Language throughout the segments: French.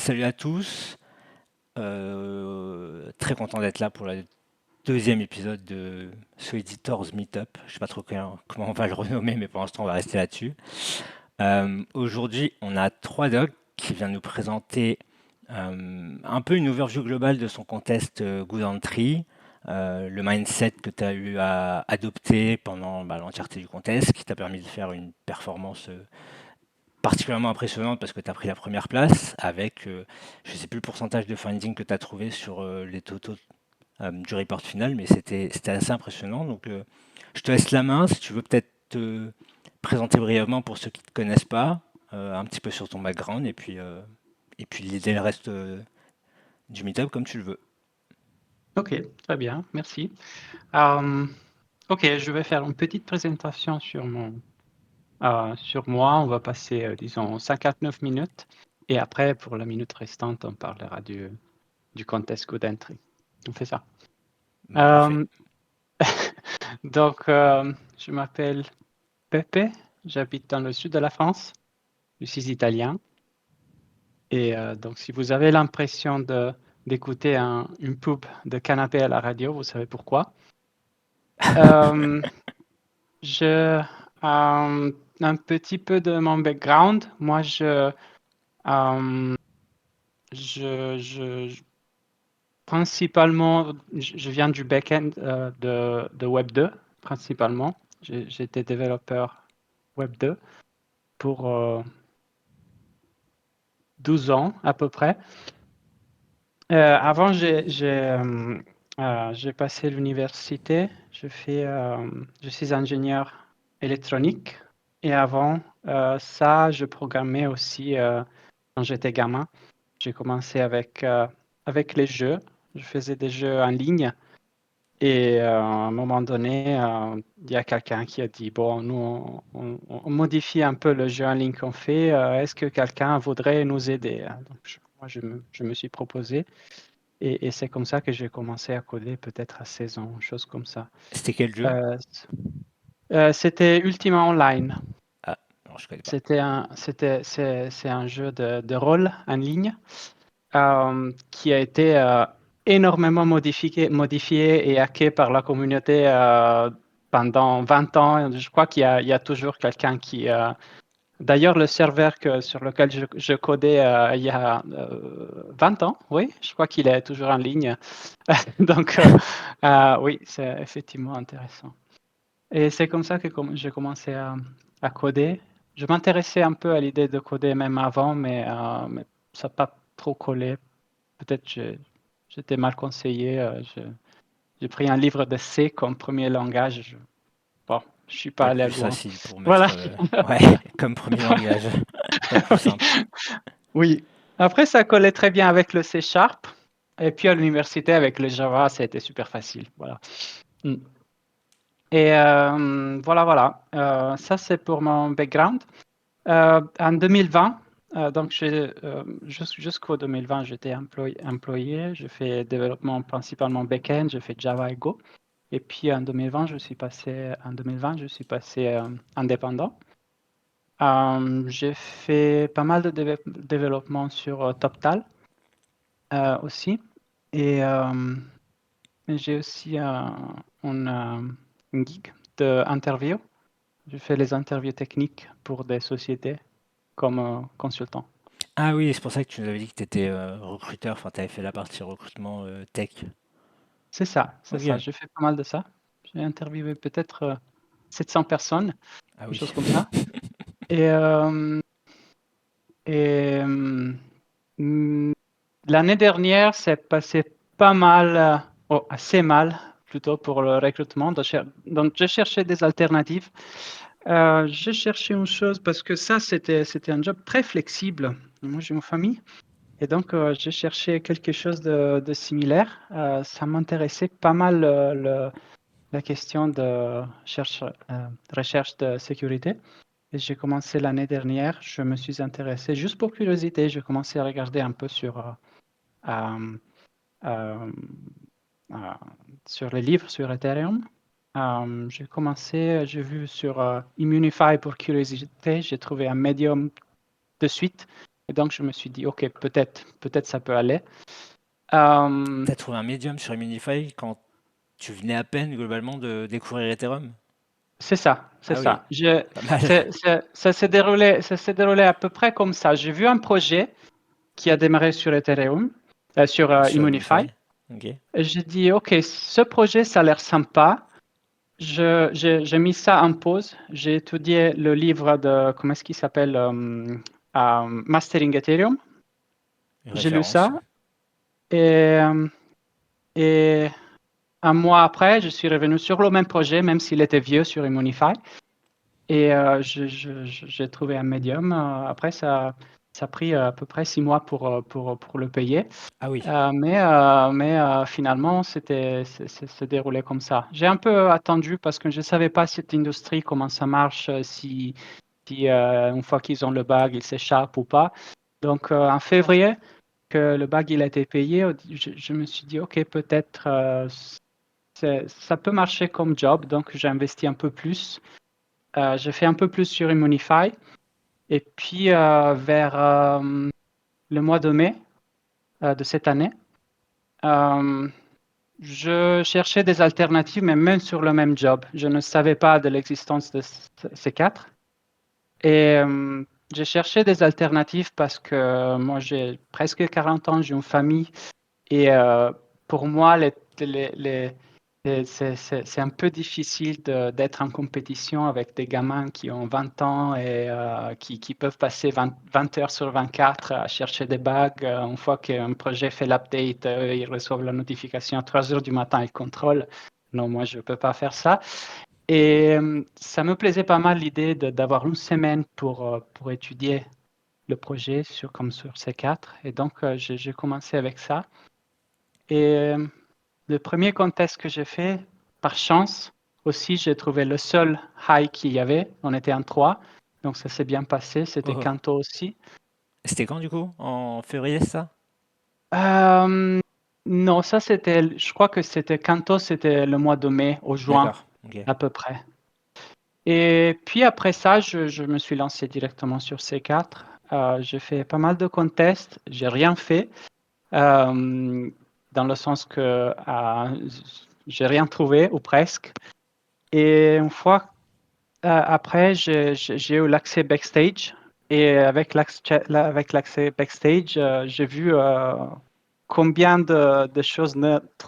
Salut à tous. Très content d'être là pour le deuxième épisode de ce Editors Meetup. Je sais pas trop comment on va le renommer, mais pour l'instant on va rester là-dessus. Aujourd'hui, on a trois docs qui vient nous présenter un peu une overview globale de son contest Good Entry, le mindset que tu as eu à adopter pendant l'entièreté du contest, qui t'a permis de faire une performance particulièrement impressionnante parce que tu as pris la première place avec, je ne sais plus le pourcentage de finding que tu as trouvé sur les totaux du report final, mais c'était assez impressionnant. Donc, je te laisse la main si tu veux peut-être te présenter brièvement pour ceux qui ne te connaissent pas, un petit peu sur ton background et puis l'idée le reste du meetup comme tu le veux. Ok, très bien, merci. Euh, ok, je vais faire une petite présentation sur moi. On va passer, disons, 59 minutes. Et après, pour la minute restante, on parlera du contest Good Entry. On fait ça. Parfait. Euh, donc, je m'appelle Pepe. J'habite dans le sud de la France. Je suis italien. Et donc, si vous avez l'impression d'écouter une pub de canapé à la radio, vous savez pourquoi. Euh, Je, un petit peu de mon background. Moi, euh, principalement, je viens du back-end de Web 2, principalement. J'étais développeur Web 2 pour 12 ans à peu près. Avant, j'ai passé l'université. Je suis ingénieur électronique. Et avant ça, je programmais aussi quand j'étais gamin. J'ai commencé avec les jeux. Je faisais des jeux en ligne. Et à un moment donné, il y a quelqu'un qui a dit, bon, nous, on modifie un peu le jeu en ligne qu'on fait. Est-ce que quelqu'un voudrait nous aider? Donc, moi, je me suis proposé. Et c'est comme ça que j'ai commencé à coder, peut-être à 16 ans, chose comme ça. C'était quel jeu? Euh, C'était Ultima Online. Ah, non, je connais pas. C'est un jeu de rôle en ligne qui a été énormément modifié et hacké par la communauté pendant 20 ans. Je crois il y a toujours quelqu'un qui... D'ailleurs, le serveur sur lequel je codais il y a 20 ans, oui, je crois qu'il est toujours en ligne. Donc, oui, c'est effectivement intéressant. Et c'est comme ça que j'ai commencé à coder. Je m'intéressais un peu à l'idée de coder même avant, mais ça n'a pas trop collé. Peut-être j'étais mal conseillé. J'ai pris un livre de C comme premier langage. Bon, je suis pas Pas le allé plus loin. facile pour Voilà. mettre ouais, comme premier langage. Pas le plus Oui. simple. Oui. Après, ça collait très bien avec le C Sharp. Et puis à l'université, avec le Java, ça a été super facile. Voilà. Mm. Et voilà. Ça, c'est pour mon background. En 2020, donc jusqu'au 2020, j'étais employé. Je fais développement principalement back-end. Je fais Java et Go. Et puis en 2020, je suis passé indépendant. J'ai fait pas mal de développement sur TopTal aussi. Et j'ai aussi une gig d'interview. Je fais les interviews techniques pour des sociétés comme consultant. Ah oui, c'est pour ça que tu nous avais dit que tu étais recruteur, enfin tu avais fait la partie recrutement tech. C'est ça. Ok. J'ai fait pas mal de ça. J'ai interviewé peut-être 700 personnes, Ah une oui. chose comme ça. Et, et l'année dernière, c'est passé pas mal, assez mal plutôt pour le recrutement. Donc, je cherchais des alternatives. Je cherchais une chose parce que ça, c'était un job très flexible. Moi, j'ai une famille. Et donc, j'ai cherché quelque chose de similaire. Ça m'intéressait pas mal la question de recherche de sécurité. Et j'ai commencé l'année dernière. Je me suis intéressé, juste pour curiosité, j'ai commencé à regarder un peu euh, euh, euh, sur les livres sur Ethereum. J'ai vu sur Immunify pour curiosité, j'ai trouvé un médium de suite. Et donc, je me suis dit, OK, peut-être ça peut aller. Euh, T'as trouvé un médium sur Immunify quand tu venais à peine globalement de découvrir Ethereum? c'est ça, c'est Ah oui, ça. pas mal. Ça s'est déroulé à peu près comme ça. J'ai vu un projet qui a démarré sur Ethereum, sur Sur Immunify. Immunify? Ok. Et j'ai dit, OK, ce projet, ça a l'air sympa. J'ai mis ça en pause. J'ai étudié le livre de, comment est-ce qu'il s'appelle, Mastering Ethereum. Une J'ai lu référence. ça. Et, euh, et un mois après, je suis revenu sur le même projet, même s'il était vieux sur Immunify. Et j'ai trouvé un médium. Après, ça a pris à peu près 6 mois pour le payer. Ah oui. Mais finalement, c'est déroulé comme ça. J'ai un peu attendu parce que je ne savais pas cette industrie, comment ça marche, si une fois qu'ils ont le bug, ils s'échappent ou pas. Donc, en février, que le bug il a été payé, je me suis dit, OK, peut-être ça peut marcher comme job. Donc, j'ai investi un peu plus. J'ai fait un peu plus sur Immunify. Et puis, vers le mois de mai de cette année, euh, je cherchais des alternatives, mais même sur le même job. Je ne savais pas de l'existence de ces quatre. Et j'ai cherché des alternatives parce que moi, j'ai presque 40 ans, j'ai une famille. Et pour moi, c'est un peu difficile d'être en compétition avec des gamins qui ont 20 ans et qui peuvent passer 20 heures sur 24 à chercher des bugs. Une fois qu'un projet fait l'update, ils reçoivent la notification à 3 heures du matin, ils contrôlent. Non, moi, je ne peux pas faire ça. Et ça me plaisait pas mal l'idée d'avoir une semaine pour étudier le projet comme sur ces quatre. Et donc, j'ai commencé avec ça. Et le premier contest que j'ai fait, par chance, aussi, j'ai trouvé le seul high qu'il y avait. On était en trois, donc ça s'est bien passé. C'était Oh. Kanto aussi. C'était quand du coup? En février, ça? Euh, non, ça c'était, je crois que c'était Kanto, c'était le mois de mai au juin, D'accord. Ok. à peu près. Et puis après ça, je me suis lancé directement sur C4. J'ai fait pas mal de contests, j'ai rien fait, euh, dans le sens que j'ai rien trouvé, ou presque. Et une fois après, j'ai eu l'accès backstage. Et avec l'accès backstage, j'ai vu combien de choses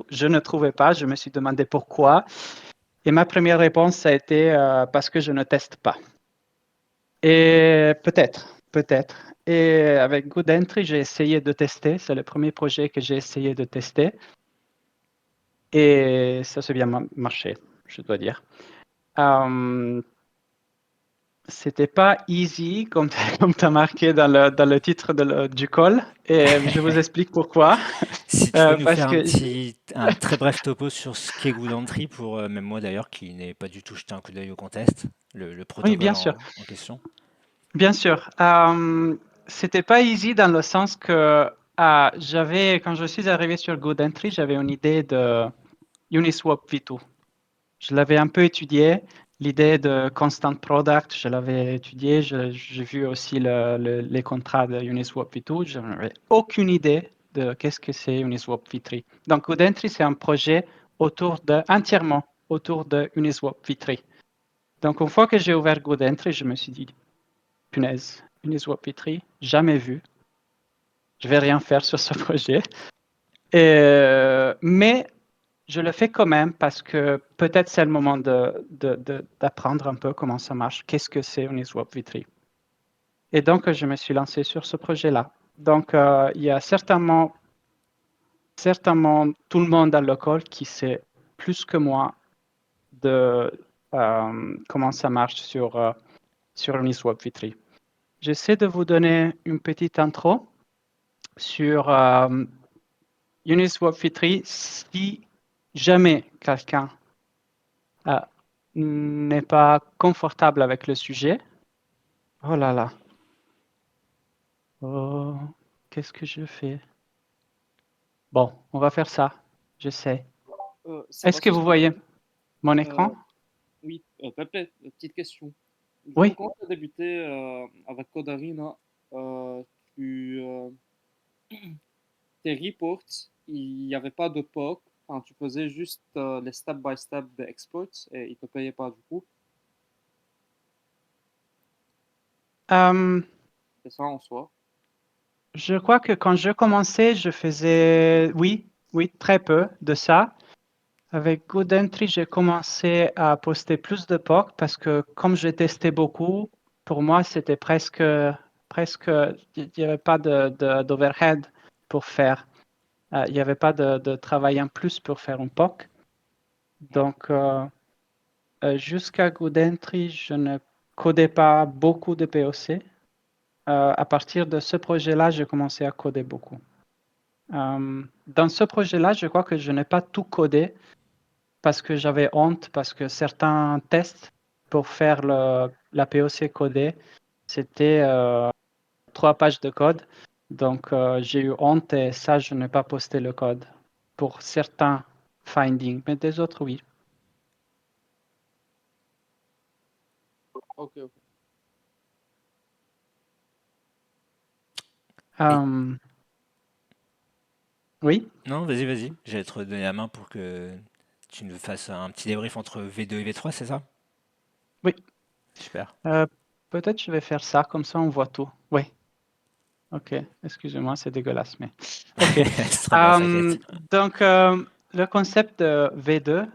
je ne trouvais pas. Je me suis demandé pourquoi. Et ma première réponse, ça a été parce que je ne teste pas. Et peut-être. Et avec Good Entry, j'ai essayé de tester. C'est le premier projet que j'ai essayé de tester. Et ça s'est bien marché, je dois dire. Euh, C'était pas easy, comme tu as marqué dans le titre du call, et je vous explique pourquoi. Si tu peux nous Parce faire que, un très bref topo sur ce qu'est Good Entry pour même moi d'ailleurs qui n'ai pas du tout jeté un coup d'œil au contest, le oui, protocole bien sûr, en question. bien sûr. C'était pas easy dans le sens que quand je suis arrivé sur GoodEntry, j'avais une idée de Uniswap V2. Je l'avais un peu étudié. L'idée de constant product, je l'avais étudié. J'ai vu aussi les contrats de Uniswap V2. Je n'avais aucune idée de qu'est-ce que c'est Uniswap V3. Donc, GoodEntry, c'est un projet entièrement autour de Uniswap V3. Donc, une fois que j'ai ouvert GoodEntry, je me suis dit, punaise, Uniswap V3, jamais vu. Je vais rien faire sur ce projet. Mais je le fais quand même parce que peut-être c'est le moment d'apprendre un peu comment ça marche, qu'est-ce que c'est Uniswap V3. Et donc, je me suis lancé sur ce projet-là. Donc, il y a certainement tout le monde dans l'école qui sait plus que moi de comment ça marche sur Uniswap V3. J'essaie de vous donner une petite intro sur Uniswap V3 si jamais quelqu'un n'est pas confortable avec le sujet. Oh là là. Oh, qu'est-ce que je fais? Bon, on va faire ça. J'essaie. Est-ce que Sébastien, vous voyez mon euh, écran? oui, Pepe, petite question. Du coup, Oui. quand tu as débuté avec Codarina, tes reports, il n'y avait pas de POC. Quand tu faisais juste les step-by-step de exports et ils ne te payaient pas du coup. Euh, C'est ça en soi. je crois que quand je commençais, je faisais, oui, très peu de ça. Avec Good Entry, j'ai commencé à poster plus de POC parce que comme j'ai testé beaucoup, pour moi, c'était presque, il n'y avait pas d'overhead pour faire. Il n'y avait pas de travail en plus pour faire un POC. Donc, jusqu'à Good Entry, je ne codais pas beaucoup de POC. À partir de ce projet-là, j'ai commencé à coder beaucoup. Dans ce projet-là, je crois que je n'ai pas tout codé parce que j'avais honte, parce que certains tests pour faire la POC codée, c'était 3 pages de code. Donc, j'ai eu honte et ça, je n'ai pas posté le code pour certains findings, mais des autres, oui. Ok, ok. Et- Oui, Non, vas-y. Je vais te donner la main pour que tu nous fasses un petit débrief entre V2 et V3, c'est ça? oui. Super. Peut-être je vais faire ça, comme ça on voit tout. Oui, ok. Excusez-moi, c'est dégueulasse, mais ok. C'est très bien, t'inquiète. Donc, le concept de V2,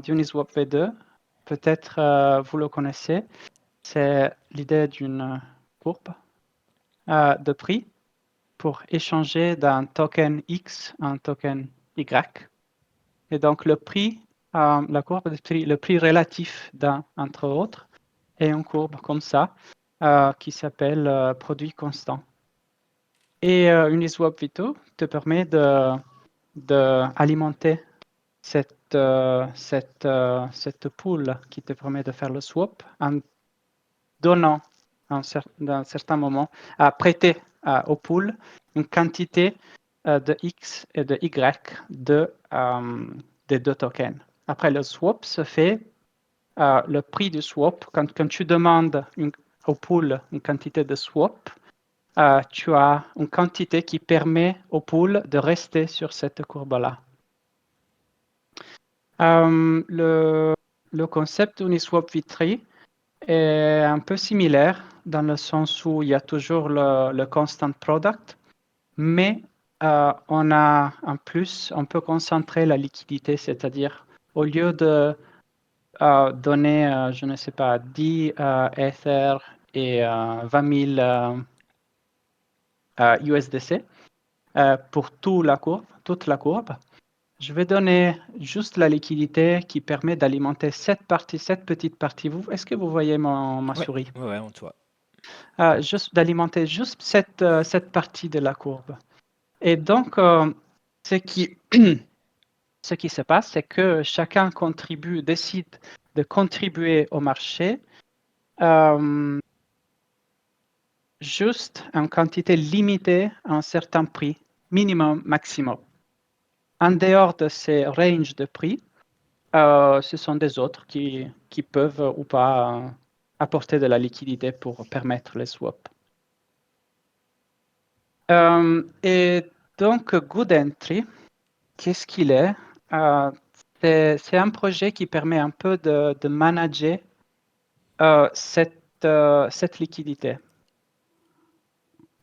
d'Uniswap V2, peut-être vous le connaissez, c'est l'idée d'une courbe de prix pour échanger d'un token X à un token Y. Et donc, le prix, la courbe de prix, le prix relatif d'un entre autres, est une courbe comme ça qui s'appelle produit constant. Et Uniswap V2 te permet d'alimenter cette pool qui te permet de faire le swap en donnant à un certain moment, à prêter au pool une quantité de X et de Y des deux tokens. Après, le swap se fait, le prix du swap, quand tu demandes au pool une quantité de swap, tu as une quantité qui permet au pool de rester sur cette courbe-là. Le concept Uniswap V3 est un peu similaire dans le sens où il y a toujours le constant product, mais on a en plus, on peut concentrer la liquidité, c'est-à-dire au lieu de donner, je ne sais pas, 10 Ether et 20 000 USDC pour toute la courbe, je vais donner juste la liquidité qui permet d'alimenter cette petite partie. Est-ce que vous voyez ma Ouais, souris? ouais, on te voit. Juste d'alimenter juste cette partie de la courbe. Et donc, ce qui, ce qui se passe, c'est que chacun décide de contribuer au marché juste en quantité limitée à un certain prix, minimum, maximum. En dehors de ces ranges de prix, ce sont des autres qui peuvent ou pas apporter de la liquidité pour permettre les swaps. Et donc, Good Entry, qu'est-ce qu'il est? C'est un projet qui permet un peu de manager cette liquidité.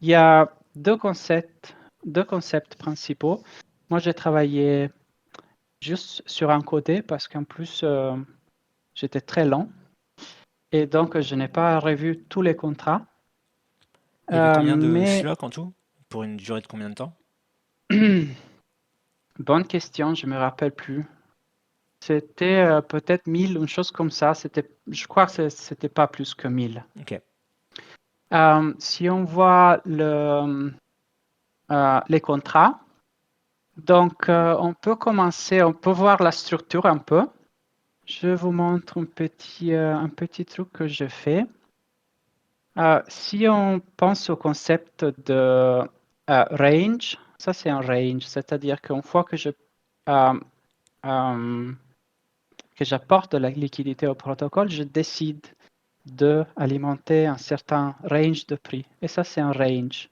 Il y a deux concepts principaux. Moi, j'ai travaillé juste sur un côté parce qu'en plus, j'étais très lent et donc je n'ai pas revu tous les contrats. Il y avait combien de Mais slots en tout? Pour une durée de combien de temps? bonne question, je me rappelle plus. C'était peut-être 1000, une chose comme ça. Je crois que c'était pas plus que 1000. Ok. Si on voit les contrats, donc on peut commencer, on peut voir la structure un peu. Je vous montre un petit truc que je fais. Si on pense au concept de range, ça c'est un range, c'est-à-dire qu'une fois euh, euh, que j'apporte de la liquidité au protocole, je décide d'alimenter un certain range de prix. Et ça, c'est un range.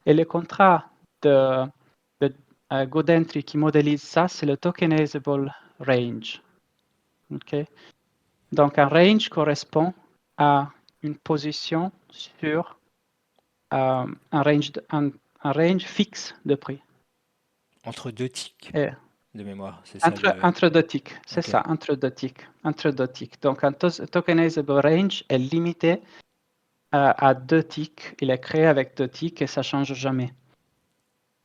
Et le contrat de GoodEntry qui modélise ça, c'est le tokenizable range. Okay. Donc, un range correspond à une position sur un range fixe de prix. Entre deux ticks Et de mémoire, c'est ça entre deux ticks, c'est Ok. ça, entre deux ticks. Donc, un tokenizable range est limité à deux ticks. Il est créé avec deux ticks et ça ne change jamais.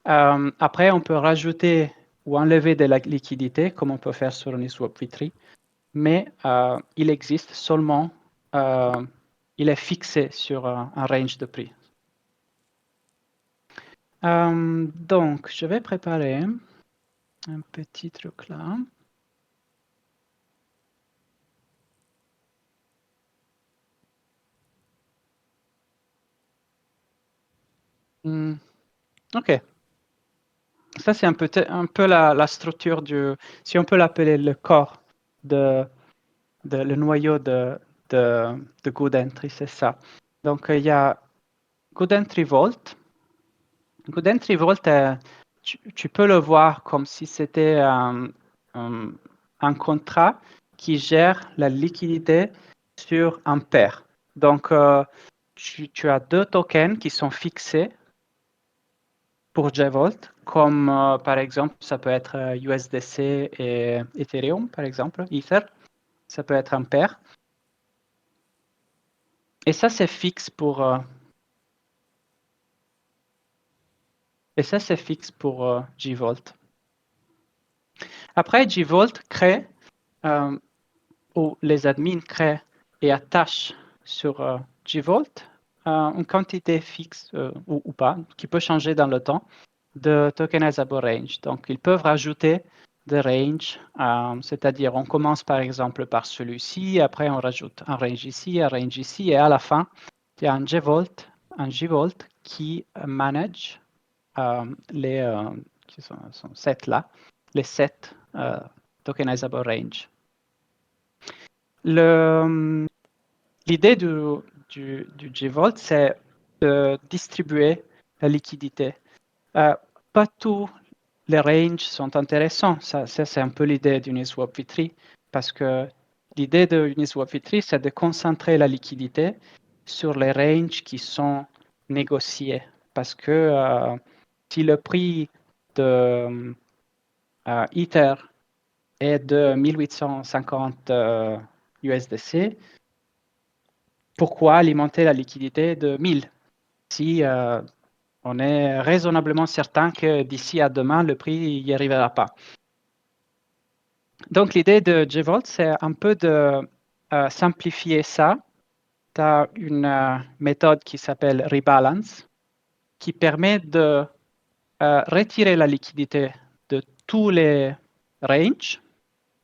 Après, on peut rajouter ou enlever de la liquidité, comme on peut faire sur Uniswap V3, mais il existe seulement, il est fixé sur un range de prix. Donc, je vais préparer un petit truc là. OK. Ça, c'est un peu la structure du, si on peut l'appeler le corps le noyau de GoodEntry, c'est ça. Donc, il y a GoodEntry Vault. GoodEntry Vault, tu peux le voir comme si c'était un contrat qui gère la liquidité sur un pair. Donc, tu as deux tokens qui sont fixés pour JVault, comme par exemple, ça peut être USDC et Ethereum, par exemple, Ether. Ça peut être un pair. Et ça, c'est fixe pour JVault. Après, JVault crée, ou les admins créent et attachent sur JVault une quantité fixe ou pas, qui peut changer dans le temps, de tokenizable range. Donc, ils peuvent rajouter des ranges, c'est-à-dire on commence par exemple par celui-ci, après on rajoute un range ici, et à la fin, il y a un JVault qui manage qui sont 7 là, les 7 tokenizable range. L'idée du JVault, c'est de distribuer la liquidité. Pas tous les ranges sont intéressants. Ça c'est un peu l'idée d'Uniswap V3, parce que l'idée de Uniswap V3, c'est de concentrer la liquidité sur les ranges qui sont négociés. Parce que si le prix de Ether est de 1850 USDC, pourquoi alimenter la liquidité de 1000 si on est raisonnablement certain que d'ici à demain, le prix n'y arrivera pas? Donc, l'idée de JVault, c'est un peu de simplifier ça. Tu as une méthode qui s'appelle Rebalance, qui permet de retirer la liquidité de tous les ranges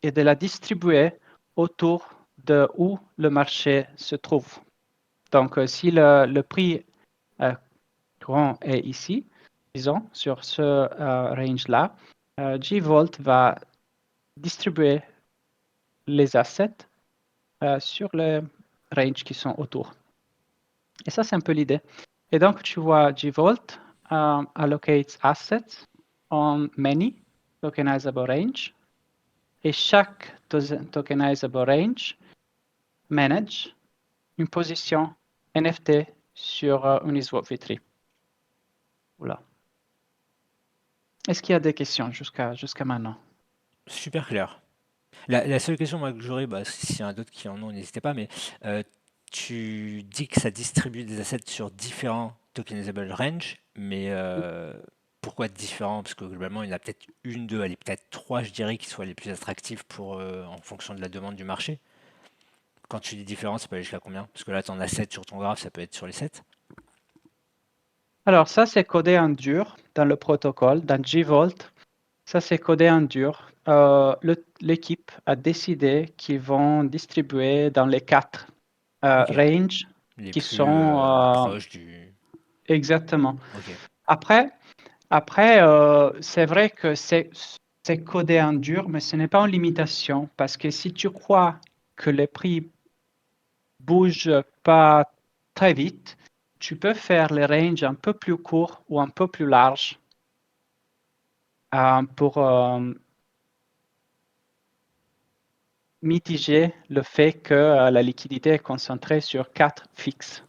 et de la distribuer autour de où le marché se trouve. Donc, si le prix courant est ici, disons, sur ce range-là, JVault va distribuer les assets sur les ranges qui sont autour. Et ça, c'est un peu l'idée. Et donc, tu vois, JVault allocates assets on many tokenizable range. Et chaque tokenizable range manage une position NFT sur Uniswap V3. Voilà. Est-ce qu'il y a des questions jusqu'à maintenant? Super clair. La seule question moi, que j'aurais, bah, s'il y en a d'autres qui en ont, n'hésitez pas, mais tu dis que ça distribue des assets sur différents tokenizable range, mais pourquoi différents? Parce que globalement, il y en a peut-être une, deux, allez, peut-être trois, je dirais, qui soient les plus attractifs pour, en fonction de la demande du marché. Quand tu dis différents, ça peut aller jusqu'à combien? Parce que là, tu en as 7 sur ton graphe, ça peut être sur les 7. Alors, ça, c'est codé en dur dans le protocole, dans JVault. Ça, c'est codé en dur. L'équipe a décidé qu'ils vont distribuer dans les 4 Ok. ranges Les qui plus sont proches du. exactement. Ok. Après, c'est vrai que c'est codé en dur, mais ce n'est pas une limitation, parce que si tu crois que le prix bouge pas très vite, tu peux faire les ranges un peu plus courts ou un peu plus larges pour mitiger le fait que la liquidité est concentrée sur 4 fixes.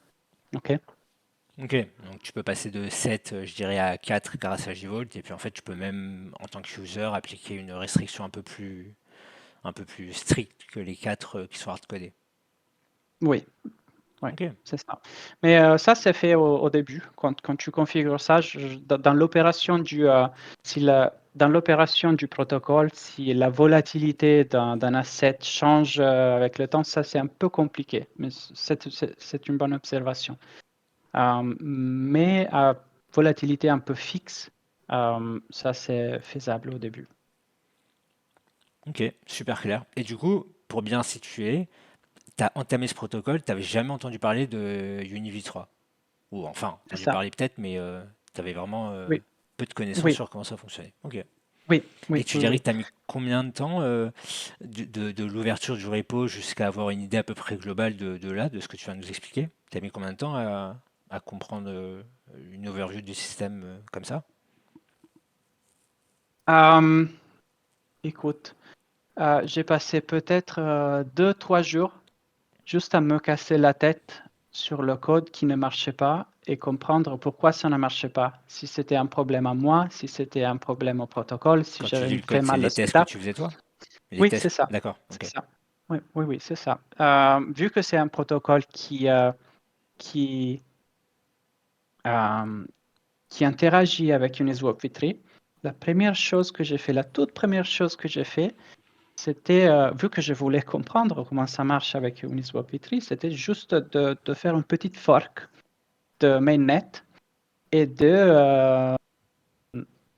OK? Ok, donc tu peux passer de 7, je dirais, à 4 grâce à JVolt, et puis en fait, tu peux même, en tant que user, appliquer une restriction un peu plus stricte que les 4 qui sont hardcodés. Oui, oui, Ok, c'est ça. Mais ça, c'est fait au début. Quand tu configures ça, dans l'opération dans l'opération du protocole, si la volatilité d'un asset change avec le temps, ça, c'est un peu compliqué. Mais c'est une bonne observation. Mais à volatilité un peu fixe, ça, c'est faisable au début. ok, super clair. Et du coup, pour bien situer, tu as entamé ce protocole, tu n'avais jamais entendu parler de UniV3. Ou enfin, C'est entendu ça. parler peut-être, mais tu avais vraiment Oui, peu de connaissances oui, sur comment ça fonctionnait. Ok. oui, Et oui, tu oui, dirais que oui. tu as mis combien de temps de l'ouverture du repo jusqu'à avoir une idée à peu près globale de ce que tu viens de nous expliquer? Tu as mis combien de temps à comprendre une overview du système comme ça? Écoute, j'ai passé peut-être 2-3 jours juste à me casser la tête sur le code qui ne marchait pas et comprendre pourquoi ça ne marchait pas. Si c'était un problème à moi, si c'était un problème au protocole, si Quand tu dis j'avais le fait code, c'est mal le les tests que setup. tu faisais toi? Les Oui, c'est tests, ça. d'accord, C'est ok. ça. Oui, oui, oui, c'est ça. Vu que c'est un protocole qui, euh, qui interagit avec Uniswap v3, la toute première chose que j'ai fait, c'était, vu que je voulais comprendre comment ça marche avec Uniswap v3, c'était juste de faire une petite fork de mainnet et de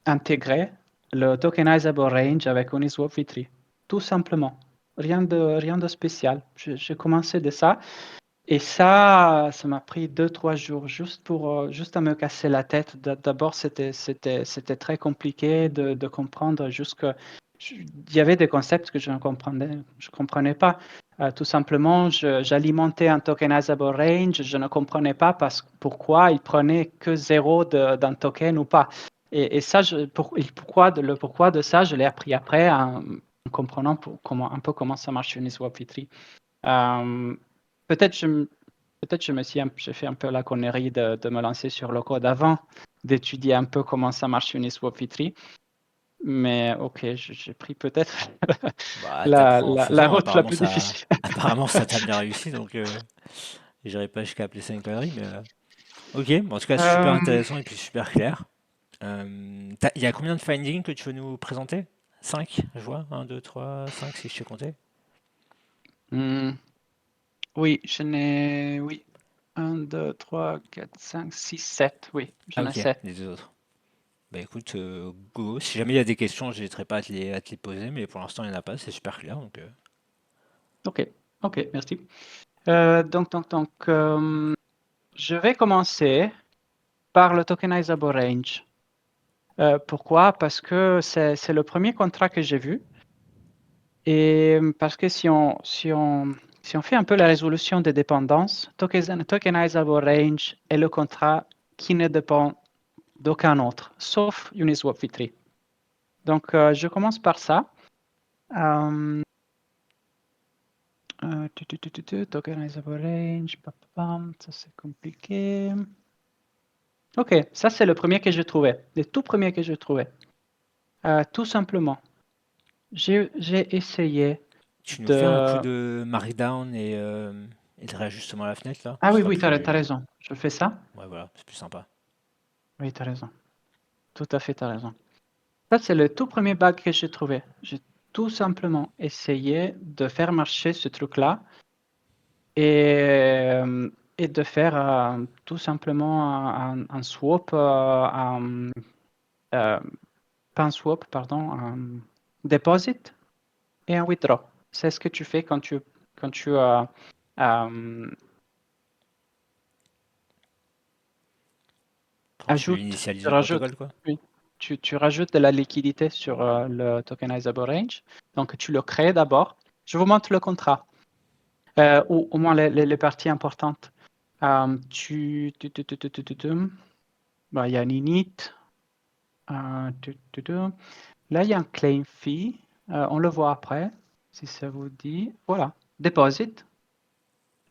intégrer le tokenizable range avec Uniswap v3. Tout simplement. Rien de spécial. J'ai commencé de ça. Et ça m'a pris 2-3 jours juste à me casser la tête. D'abord, c'était très compliqué de comprendre il y avait des concepts que je ne comprenais pas. Tout simplement, j'alimentais un tokenizable range, je ne comprenais pas pourquoi il prenait que 0 d'un token ou pas. Et ça, le pourquoi de ça, je l'ai appris après en comprenant un peu comment ça marche Uniswap v3. Peut-être j'ai fait un peu la connerie de me lancer sur le code avant d'étudier un peu comment ça marche Uniswap v3. Mais ok, j'ai pris peut-être Bah, t'apprends en la faisant, route la plus difficile. apparemment ça t'a bien réussi, donc j'irai pas jusqu'à appeler ça une connerie, mais ok, bon, en tout cas super Euh, intéressant et puis super clair. Il y a combien de findings que tu veux nous présenter? 5, je vois. 1, 2, 3, 5 si je t'ai compté. hmm, oui, oui. 1, 2, 3, 4, 5, 6, 7. Oui, Ah j'en ai ok, 7. les deux autres. Bah écoute, go. Si jamais il y a des questions, je n'hésiterai pas à te les poser, mais pour l'instant il n'y en a pas, c'est super clair. Donc, Ok, ok, merci. Je vais commencer par le tokenizable range. Pourquoi? Parce que c'est le premier contrat que j'ai vu. Et parce que si on fait un peu la résolution des dépendances, tokenizable range est le contrat qui ne dépend d'aucun autre, sauf Uniswap v3. Donc, je commence par ça. Euh, tokenizable range, ça c'est compliqué. Ok, ça c'est le premier que j'ai trouvé, le tout premier que j'ai trouvé. Tout simplement, j'ai essayé tu nous fais un coup de... de markdown et de réajustement à la fenêtre là? Ah Ce oui, sera oui, t'as plus. raison. Je fais ça? Ouais, voilà, c'est plus sympa. Oui, t'as raison. Tout à fait, t'as raison. Ça, c'est le tout premier bug que j'ai trouvé. J'ai tout simplement essayé de faire marcher ce truc-là et de faire tout simplement un swap, euh, pas un swap, pardon, un deposit et un withdraw. C'est ce que tu fais quand tu euh, Quand tu initialises tu le rajoutes, protocole, quoi. oui, tu rajoutes de la liquidité sur le tokenizable range. Donc, tu le crées d'abord. Je vous montre le contrat. ou au moins les parties importantes. Bah, il y a un init. Là, il y a un claim fee. On le voit après, si ça vous dit. Voilà, deposit.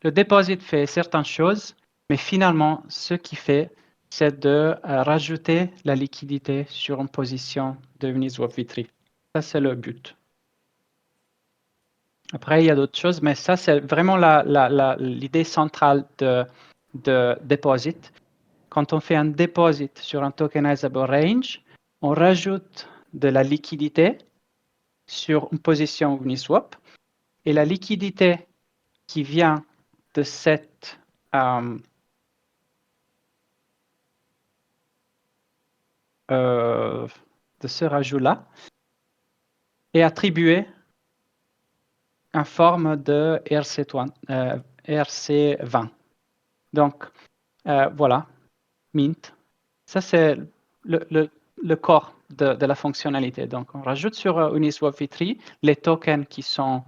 Le deposit fait certaines choses, mais finalement, ce qu'il fait, c'est de rajouter la liquidité sur une position de Uniswap V3. Ça, c'est le but. Après, il y a d'autres choses, mais ça, c'est vraiment l'idée centrale de deposit. Quand on fait un deposit sur un tokenizable range, on rajoute de la liquidité sur une position Uniswap. Et la liquidité qui vient de cette de ce rajout-là est attribuée en forme de RC20. Donc, voilà, mint. Ça, c'est le corps de la fonctionnalité. Donc, on rajoute sur Uniswap V3 les tokens qui sont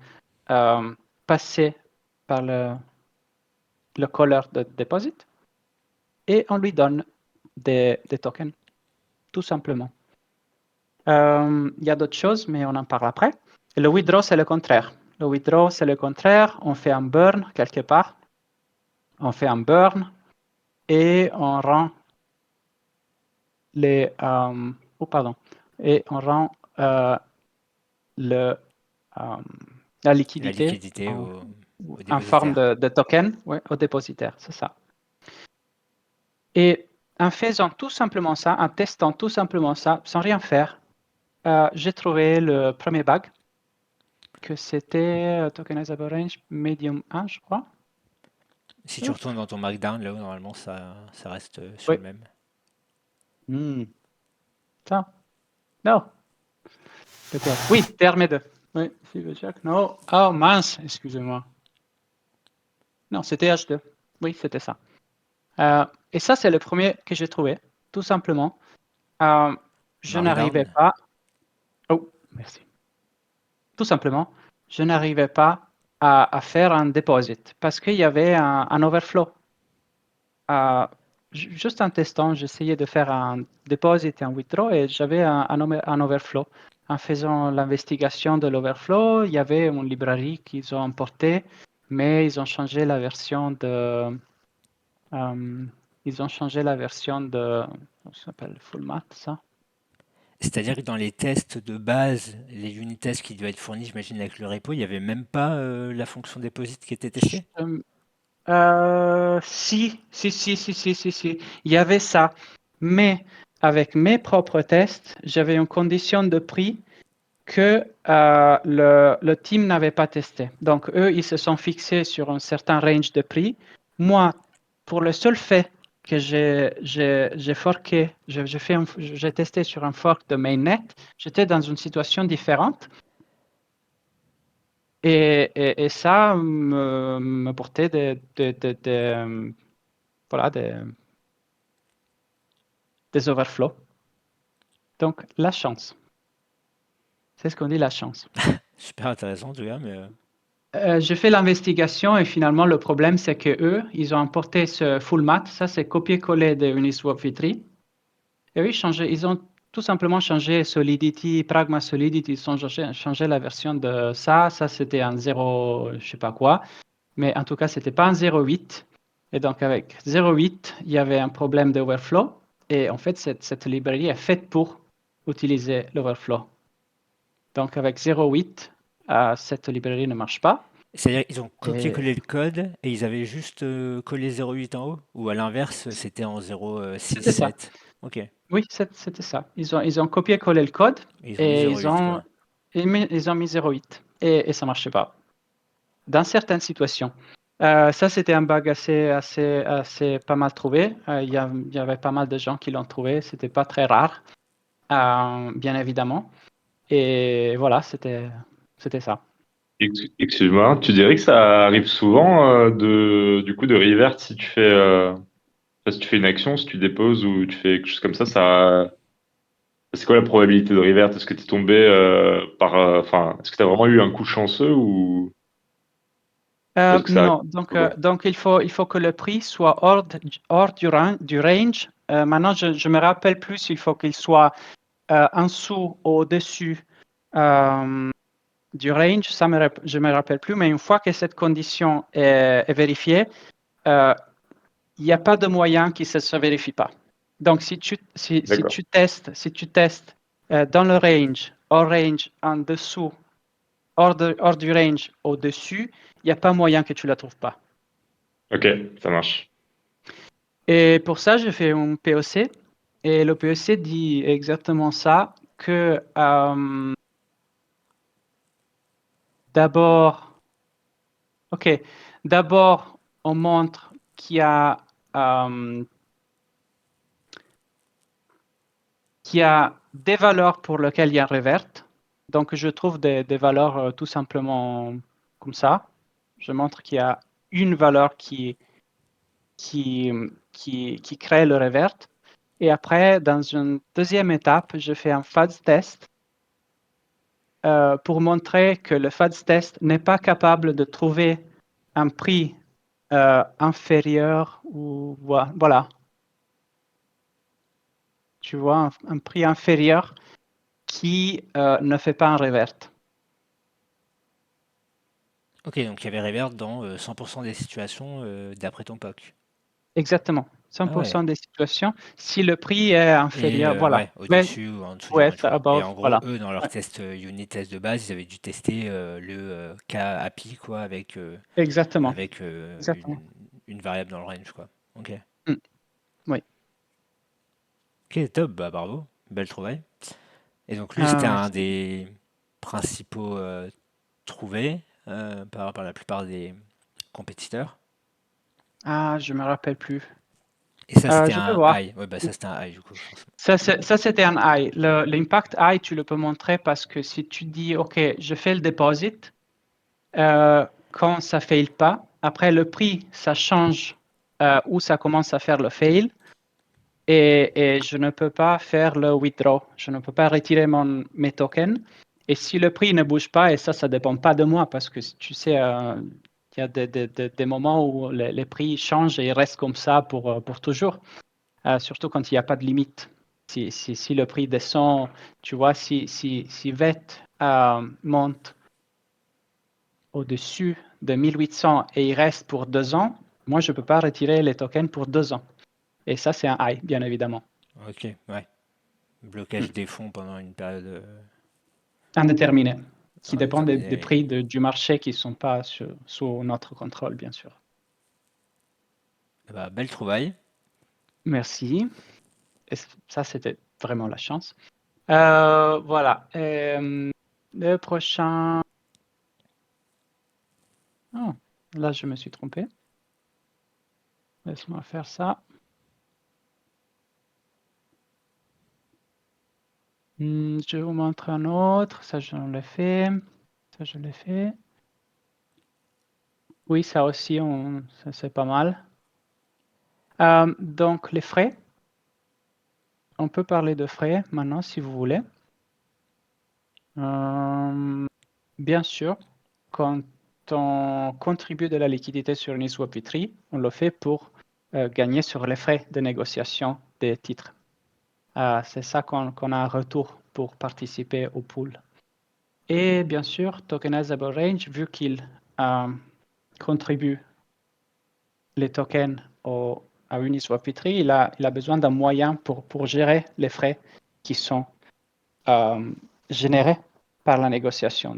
passés par le caller de deposit et on lui donne des tokens, tout simplement. Il y a d'autres choses, mais on en parle après. Et le withdraw, c'est le contraire. Le withdraw, c'est le contraire. On fait un burn quelque part. On fait un burn et on rend les... Et on rend la La liquidité liquidité au en forme dépositaire. de token au dépositaire. C'est ça. Et en faisant tout simplement ça, en testant tout simplement ça, sans rien faire, j'ai trouvé le premier bug, que c'était Tokenizable Range Medium 1, je crois. Si tu retournes dans ton Markdown, là où normalement ça reste sur Oui. le même. Ça? Non. Peut-être. Oui, TRM2. Oui, non. Oh mince, excusez-moi. Non, c'était H2. Oui, c'était ça. Et ça, c'est le premier que j'ai trouvé, tout simplement. Je n'arrivais Markdown. pas. Oh, merci. Tout simplement, je n'arrivais pas à faire un deposit parce qu'il y avait un overflow. Juste en testant, j'essayais de faire un deposit et un withdraw et j'avais un overflow. En faisant l'investigation de l'overflow, il y avait une librairie qu'ils ont importée, mais ils ont changé la version de... ça s'appelle Fullmat, ça? C'est-à-dire que dans les tests de base, les unit tests qui devaient être fournis, j'imagine, avec le repo, il n'y avait même pas la fonction deposit qui était testée? Si. Il y avait ça. Mais avec mes propres tests, j'avais une condition de prix que le team n'avait pas testé. Donc, eux, ils se sont fixés sur un certain range de prix. Moi, pour le seul fait que j'ai forqué, j'ai testé sur un fork de mainnet, j'étais dans une situation différente. Et ça me portait des overflows. Donc, la chance. C'est ce qu'on dit, la chance. Super intéressant, tu vois, mais J'ai fait l'investigation et finalement, le problème, c'est que eux, ils ont importé ce full mat. Ça, c'est copier-coller de Uniswap V3. Et oui, ils ont tout simplement changé Solidity, Pragma Solidity. Ils ont changé la version de ça. Ça, c'était un 0, je sais pas quoi. Mais en tout cas, c'était pas un 0.8. Et donc, avec 0.8, il y avait un problème d'overflow. Et en fait, cette librairie est faite pour utiliser l'overflow. Donc, avec 0.8, cette librairie ne marche pas. c'est-à-dire qu'ils ont copié-collé le code et ils avaient juste collé 0.8 en haut? Ou à l'inverse, c'était en 0.6, C'était ça. 7? Ok. Oui, c'était ça. Ils ont copié-collé le code Et ils ont mis et 0.8, quoi. ils ont mis 0.8 et ça ne marchait pas. Dans certaines situations. Ça, c'était un bug assez pas mal trouvé. Il y avait pas mal de gens qui l'ont trouvé. C'était pas très rare, bien évidemment. Et voilà, c'était ça. Excuse-moi, tu dirais que ça arrive souvent du coup de revert si tu fais une action, si tu déposes ou tu fais quelque chose comme ça, c'est quoi la probabilité de revert? Est-ce que tu es tombé est-ce que tu as vraiment eu un coup chanceux ou Parce que ça arrive Non, donc, souvent. donc il faut que le prix soit hors du range. Maintenant, je me rappelle plus, il faut qu'il soit en dessous ou au-dessus du range. Je me rappelle plus, mais une fois que cette condition est vérifiée, il n'y a pas de moyen que ça ne se vérifie pas. Donc, si tu D'accord. testes dans le range, hors range, en dessous, hors du range, au-dessus, il n'y a pas moyen que tu ne la trouves pas. Ok, ça marche. Et pour ça, j'ai fait un POC. Et le POC dit exactement ça, que d'abord, d'abord, on montre euh, qu'il y a des valeurs pour lesquelles il y a un revert. Donc, je trouve des valeurs tout simplement comme ça. Je montre qu'il y a une valeur qui crée le revert. Et après, dans une deuxième étape, je fais un FADS test pour montrer que le FADS test n'est pas capable de trouver un prix inférieur ou voilà, tu vois, un prix inférieur qui ne fait pas un revert. Ok, donc il y avait revert dans 100% des situations d'après ton POC. Exactement, Ah ouais. 100% des situations. Si le prix est Et inférieur, voilà. ouais, au-dessus ou en dessous du Ouais, range, ça quoi. Et above, en gros, voilà. eux, dans leur Ouais, test unit test de base, ils avaient dû tester le cas API, quoi, exactement, avec exactement. une variable dans le range, quoi. Ok. Mm, oui. Ok, top, bah bravo, belle trouvaille. Et donc lui, c'était un Merci. des principaux trouvés par rapport à la plupart des compétiteurs. Ah, je me rappelle plus. Et ça, c'était Je peux un voir. high. Ouais, bah ça, c'était un high, du coup, je pense. Ça, c'était un high. L'impact high, tu le peux montrer parce que si tu dis, OK, je fais le deposit, quand ça ne fail pas, après le prix, ça change où ça commence à faire le fail et je ne peux pas faire le withdraw. Je ne peux pas retirer mes tokens. Et si le prix ne bouge pas, et ça ne dépend pas de moi parce que tu sais, il y a des moments où les prix changent et ils restent comme ça pour toujours. Surtout quand il n'y a pas de limite. Si le prix descend, tu vois, si VET monte au-dessus de 1800 et il reste pour 2 ans, moi, je ne peux pas retirer les tokens pour 2 ans. Et ça, c'est un high, bien évidemment. Ok, ouais. Blocage des fonds pendant une période Indéterminé, qui dépend des indéterminée. prix du marché qui ne sont pas sous notre contrôle, bien sûr. Bah, belle trouvaille. Merci. Et ça, c'était vraiment la chance. Voilà. Le prochain. Oh, là, je me suis trompé. Laisse-moi faire ça. Je vous montre un autre. Ça, je l'ai fait. Ça, je l'ai fait. Oui, ça aussi, ça, c'est pas mal. Donc, les frais. On peut parler de frais maintenant, si vous voulez. Bien sûr, quand on contribue de la liquidité sur une swap Vitry, on le fait pour gagner sur les frais de négociation des titres. C'est ça qu'on a un retour pour participer au pool. Et bien sûr, Tokenizable Range, vu qu'il contribue les tokens à Uniswap Vitry, il a besoin d'un moyen pour gérer les frais qui sont générés par la négociation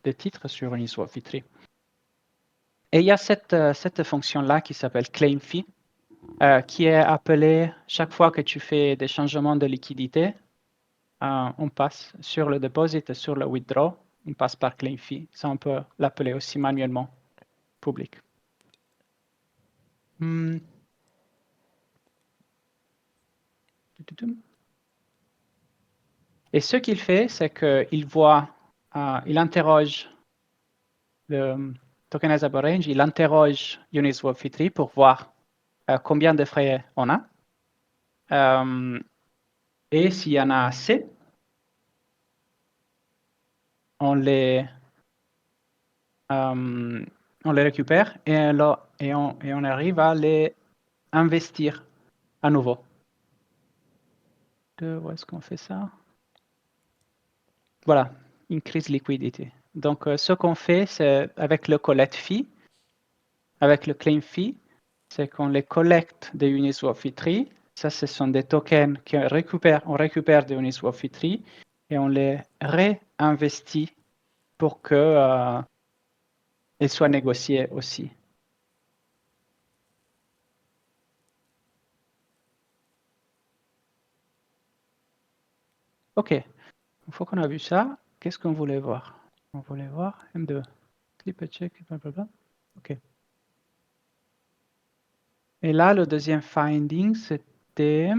des titres sur Uniswap Vitry. Et il y a cette fonction-là qui s'appelle Claim Fee, qui est appelée chaque fois que tu fais des changements de liquidité, on passe sur le deposit et sur le withdraw, on passe par Claim Fee. Ça, on peut l'appeler aussi manuellement public. Et ce qu'il fait, c'est qu'il voit, il interroge le tokenizable range, il interroge Uniswap Vitry pour voir combien de frais on a. Et s'il y en a assez, on les on les récupère et on arrive à les investir à nouveau. Où est-ce qu'on fait ça? Voilà, increase liquidity. Donc, ce qu'on fait, c'est avec le collect fee, avec le claim fee, c'est qu'on les collecte des Uniswap Fee3. Ça, ce sont des tokens qu'on on récupère des Uniswap Fee3 et on les réinvestit pour que ils soient négociés aussi. OK, une fois qu'on a vu ça, qu'est-ce qu'on voulait voir? On voulait voir M2, clip et check, blablabla. OK. Et là, le deuxième finding, c'était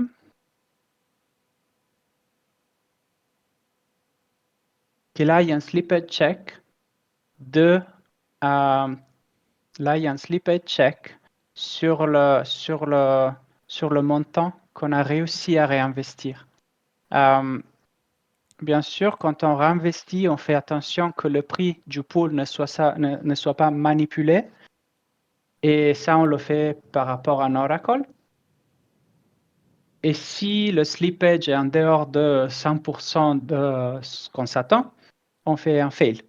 que là, il y a un slippage check là, il y a un slippage check sur le montant qu'on a réussi à réinvestir. Bien sûr, quand on réinvestit, on fait attention que le prix du pool ne soit pas manipulé. Et ça, on le fait par rapport à un oracle. Et si le slippage est en dehors de 100% de ce qu'on s'attend, on fait un fail.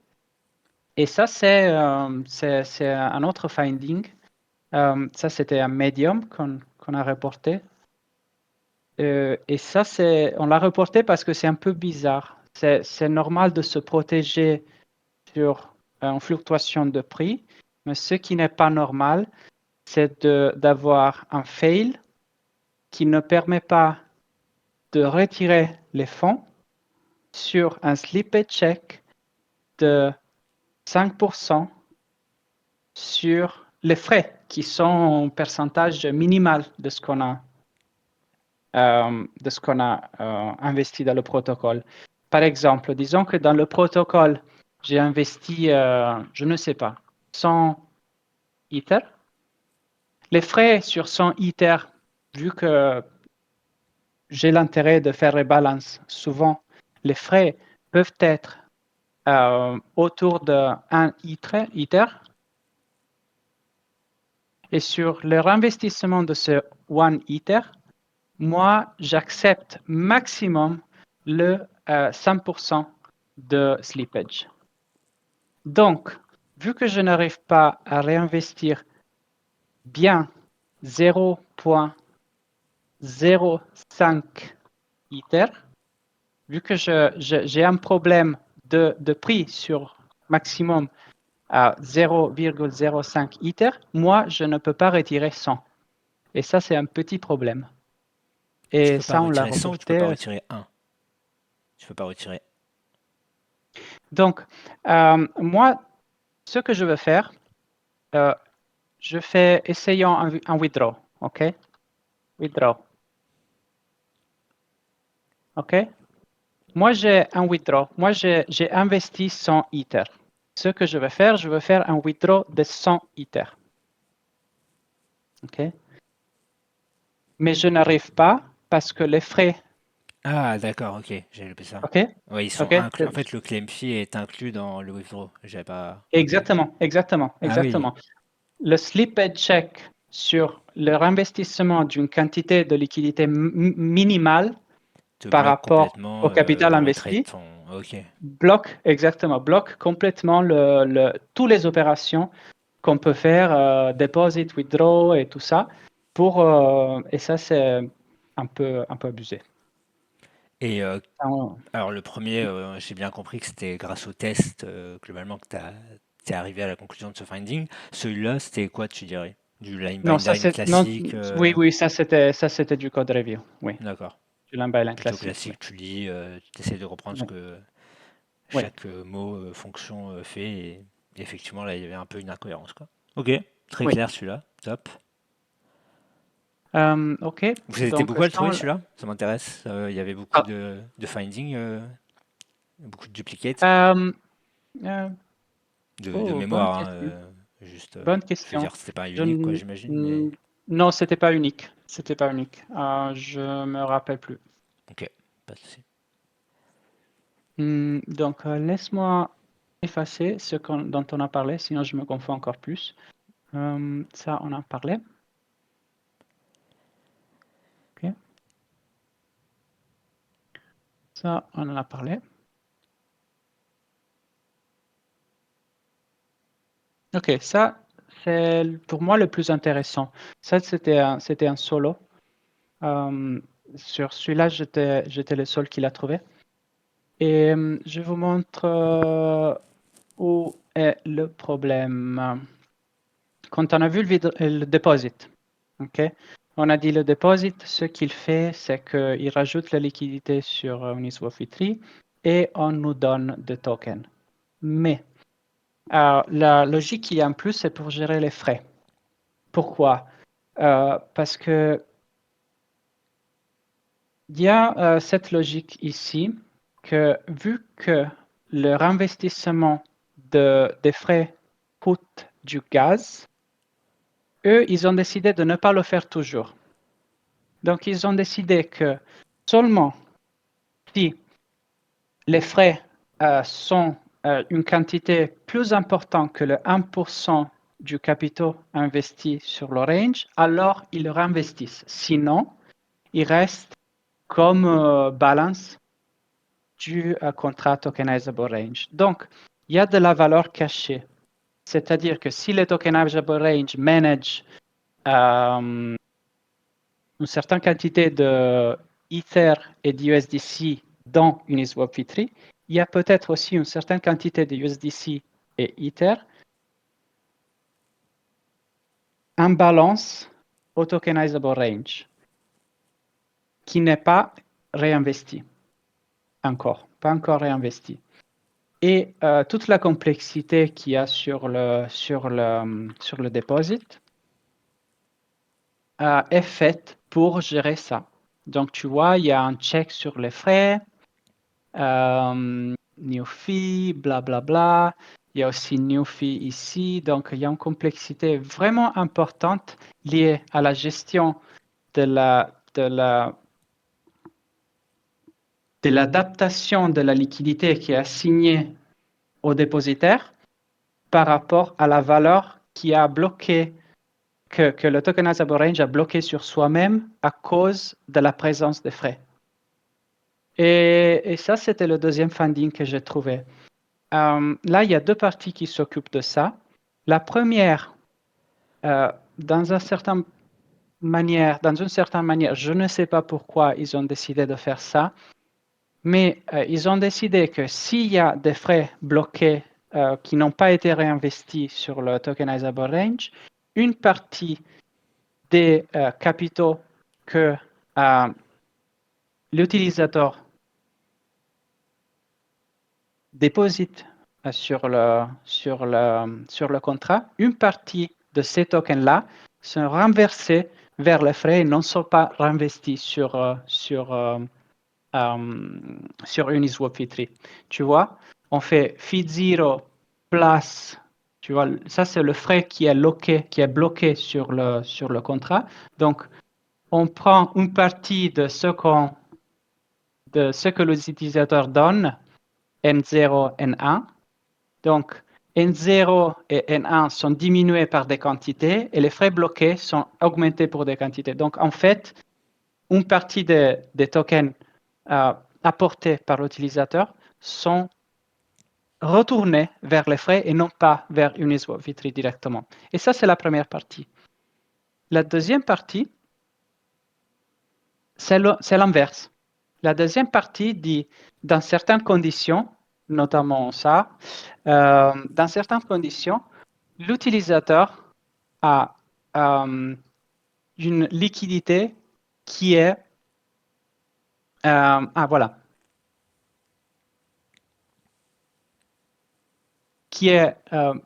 Et ça, c'est un autre finding. Ça, c'était un medium qu'on a reporté. Et ça, on l'a reporté parce que c'est un peu bizarre. C'est normal de se protéger sur une fluctuation de prix, mais ce qui n'est pas normal, c'est d'avoir un fail qui ne permet pas de retirer les fonds sur un slippage check de 5% sur les frais qui sont un pourcentage minimal de ce qu'on a investi dans le protocole. Par exemple, disons que dans le protocole, j'ai investi, je ne sais pas, 100 Ether. Les frais sur 100 Ether, vu que j'ai l'intérêt de faire rebalance, souvent, les frais peuvent être autour de 1 Ether. Et sur le réinvestissement de ce 1 Ether, moi, j'accepte maximum le 100% de slippage. Donc, vu que je n'arrive pas à réinvestir bien 0,05 Ether, vu que j'ai un problème de prix sur maximum à 0,05 Ether, moi, je ne peux pas retirer 100. Et ça, c'est un petit problème. Tu Et peux pas ça, on l'a retirer 100 ou tu peux pas reporté. retirer 1? Tu peux pas retirer. Donc, moi, ce que je veux faire, je fais, essayons un withdraw, OK? Withdraw. OK? Moi, j'ai un withdraw. Moi, j'ai investi 100 Ether. Ce que je vais faire un withdraw de 100 Ether. OK? Mais je n'arrive pas parce que les frais. Ah, d'accord, ok, j'ai loupé ça. OK? Ouais, ils sont OK? inclus. En fait, le claim fee est inclus dans le withdraw. J'avais pas. Ok. Exactement. Ah oui, Le slippage check sur le réinvestissement d'une quantité de liquidité minimale te par bloque rapport complètement au capital le retrait de investi ton. Ok. bloque complètement toutes les opérations qu'on peut faire, deposit, withdraw et tout ça. Et ça, c'est un peu abusé. Et Alors, alors, le premier, j'ai bien compris que c'était grâce au test, globalement, que tu es arrivé à la conclusion de ce finding. Celui-là, c'était quoi, tu dirais? Du line by non, line classique? oui, ça c'était du code review, oui, D'accord. du line by line Plutôt classique, oui. classique, tu lis, tu essaies de reprendre ce Oui, que oui, chaque mot, fonction fait. Et effectivement, là, il y avait un peu une incohérence, quoi. Ok, très oui. clair celui-là. Top. OK, Vous avez été donc beaucoup à le ça, trouver celui-là? Ça m'intéresse. Il y avait beaucoup ah, de findings, beaucoup de duplicates, euh, euh, de bonne mémoire, hein, question. juste. Bonne Je veux question. dire, c'était pas Je unique, quoi, n- j'imagine, mais n- non, c'était pas unique. C'était pas unique. Je me rappelle plus. ok, pas de souci. Donc, laisse-moi effacer ce dont on a parlé, sinon je me confonds encore plus. Ça, on en parlait. Ok. Ça, on en a parlé. Ok, ça, c'est pour moi le plus intéressant. Ça, c'était un solo. Sur celui-là, j'étais le seul qui l'a trouvé. Et je vous montre où est le problème. Quand on a vu le deposit, okay, on a dit le deposit, ce qu'il fait, c'est qu'il rajoute la liquidité sur Uniswap V3 et on nous donne des tokens. Mais la logique qui est en plus, c'est pour gérer les frais. Pourquoi? Parce que il y a cette logique ici que vu que le réinvestissement des frais coûte du gaz, eux, ils ont décidé de ne pas le faire toujours. Donc, ils ont décidé que seulement si les frais sont une quantité plus importante que le 1% du capital investi sur le range, alors ils le réinvestissent. Sinon, il reste comme balance du contrat tokenizable range. Donc, il y a de la valeur cachée. C'est-à-dire que si le tokenizable range manage une certaine quantité de Ether et d'USDC dans Uniswap V3, il y a peut-être aussi une certaine quantité de USDC et Ether en balance au tokenizable range qui n'est pas réinvesti encore, pas encore réinvesti. Et toute la complexité qu'il y a sur le deposit est faite pour gérer ça. Donc, tu vois, il y a un check sur les frais, new fee, blablabla. Bla, bla. Il y a aussi new fee ici. Donc, il y a une complexité vraiment importante liée à la gestion de l'adaptation de la liquidité qui est assignée au dépositaire par rapport à la valeur qui a bloqué, que le tokenizable range a bloqué sur soi-même à cause de la présence des frais. Et ça, c'était le deuxième funding que j'ai trouvé. Là, il y a deux parties qui s'occupent de ça. La première, dans une certaine manière, je ne sais pas pourquoi ils ont décidé de faire ça, mais ils ont décidé que s'il y a des frais bloqués qui n'ont pas été réinvestis sur le tokenizable range, une partie des capitaux que l'utilisateur déposite sur le contrat, une partie de ces tokens-là sont renversés vers les frais et ne sont pas réinvestis sur Uniswap V3. Tu vois, on fait feed 0 plus, tu vois, ça c'est le frais qui est bloqué sur le contrat. Donc, on prend une partie de ce que les utilisateurs donnent, N0, N1. Donc, N0 et N1 sont diminués par des quantités et les frais bloqués sont augmentés pour des quantités. Donc, en fait, une partie des tokens apportés par l'utilisateur sont retournés vers les frais et non pas vers Uniswap V3 directement. Et ça, c'est la première partie. La deuxième partie, c'est l'inverse. La deuxième partie dit, dans certaines conditions, notamment ça, dans certaines conditions, l'utilisateur a une liquidité qui est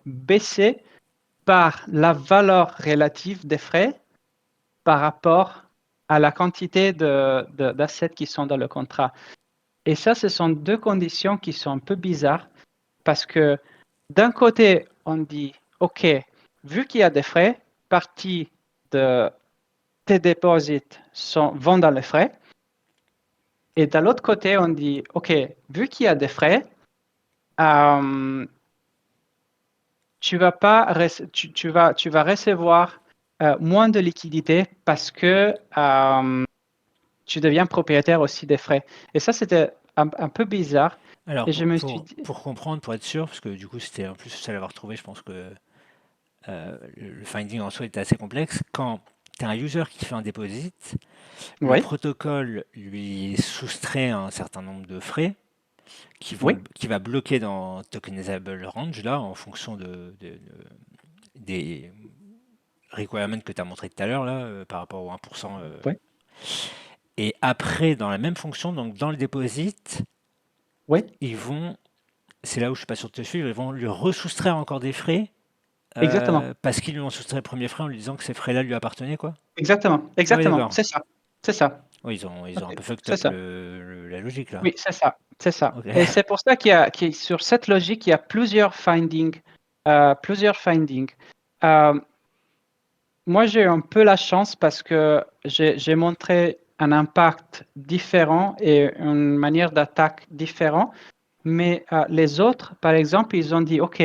baissée par la valeur relative des frais par rapport à la quantité d'assets qui sont dans le contrat. Et ça, ce sont deux conditions qui sont un peu bizarres parce que d'un côté, on dit, OK, vu qu'il y a des frais, partie de tes dépôts vont dans les frais. Et de l'autre côté, on dit, OK, vu qu'il y a des frais, tu vas pas tu vas recevoir moins de liquidité parce que tu deviens propriétaire aussi des frais. Et ça, c'était un peu bizarre. Alors, Et je me suis dit, pour comprendre, pour être sûr, parce que du coup, c'était en plus ça l'avoir trouvé, je pense que le finding en soi était assez complexe. Quand tu as un user qui fait un deposit, le oui, protocole lui soustrait un certain nombre de frais oui, qui va bloquer dans tokenizable range là en fonction des requirements que tu as montré tout à l'heure là par rapport au 1%. oui, Et après, dans la même fonction, donc dans le deposit, oui, ils vont, c'est là où je suis pas sûr de te suivre, ils vont lui ressoustraire encore des frais exactement, parce qu'ils lui ont soustrait le premier frais en lui disant que ces frais-là lui appartenaient quoi. exactement, Ah oui exactement, d'accord. c'est ça, c'est ça, Oui, ils ont un peu fucked c'est up ça. la logique là. Oui, c'est ça, c'est ça. Ok. Et c'est pour ça sur cette logique, il y a plusieurs findings, plusieurs findings. Euh, Moi, j'ai eu un peu la chance parce que j'ai montré un impact différent et une manière d'attaque différente. Mais les autres, par exemple, ils ont dit, OK,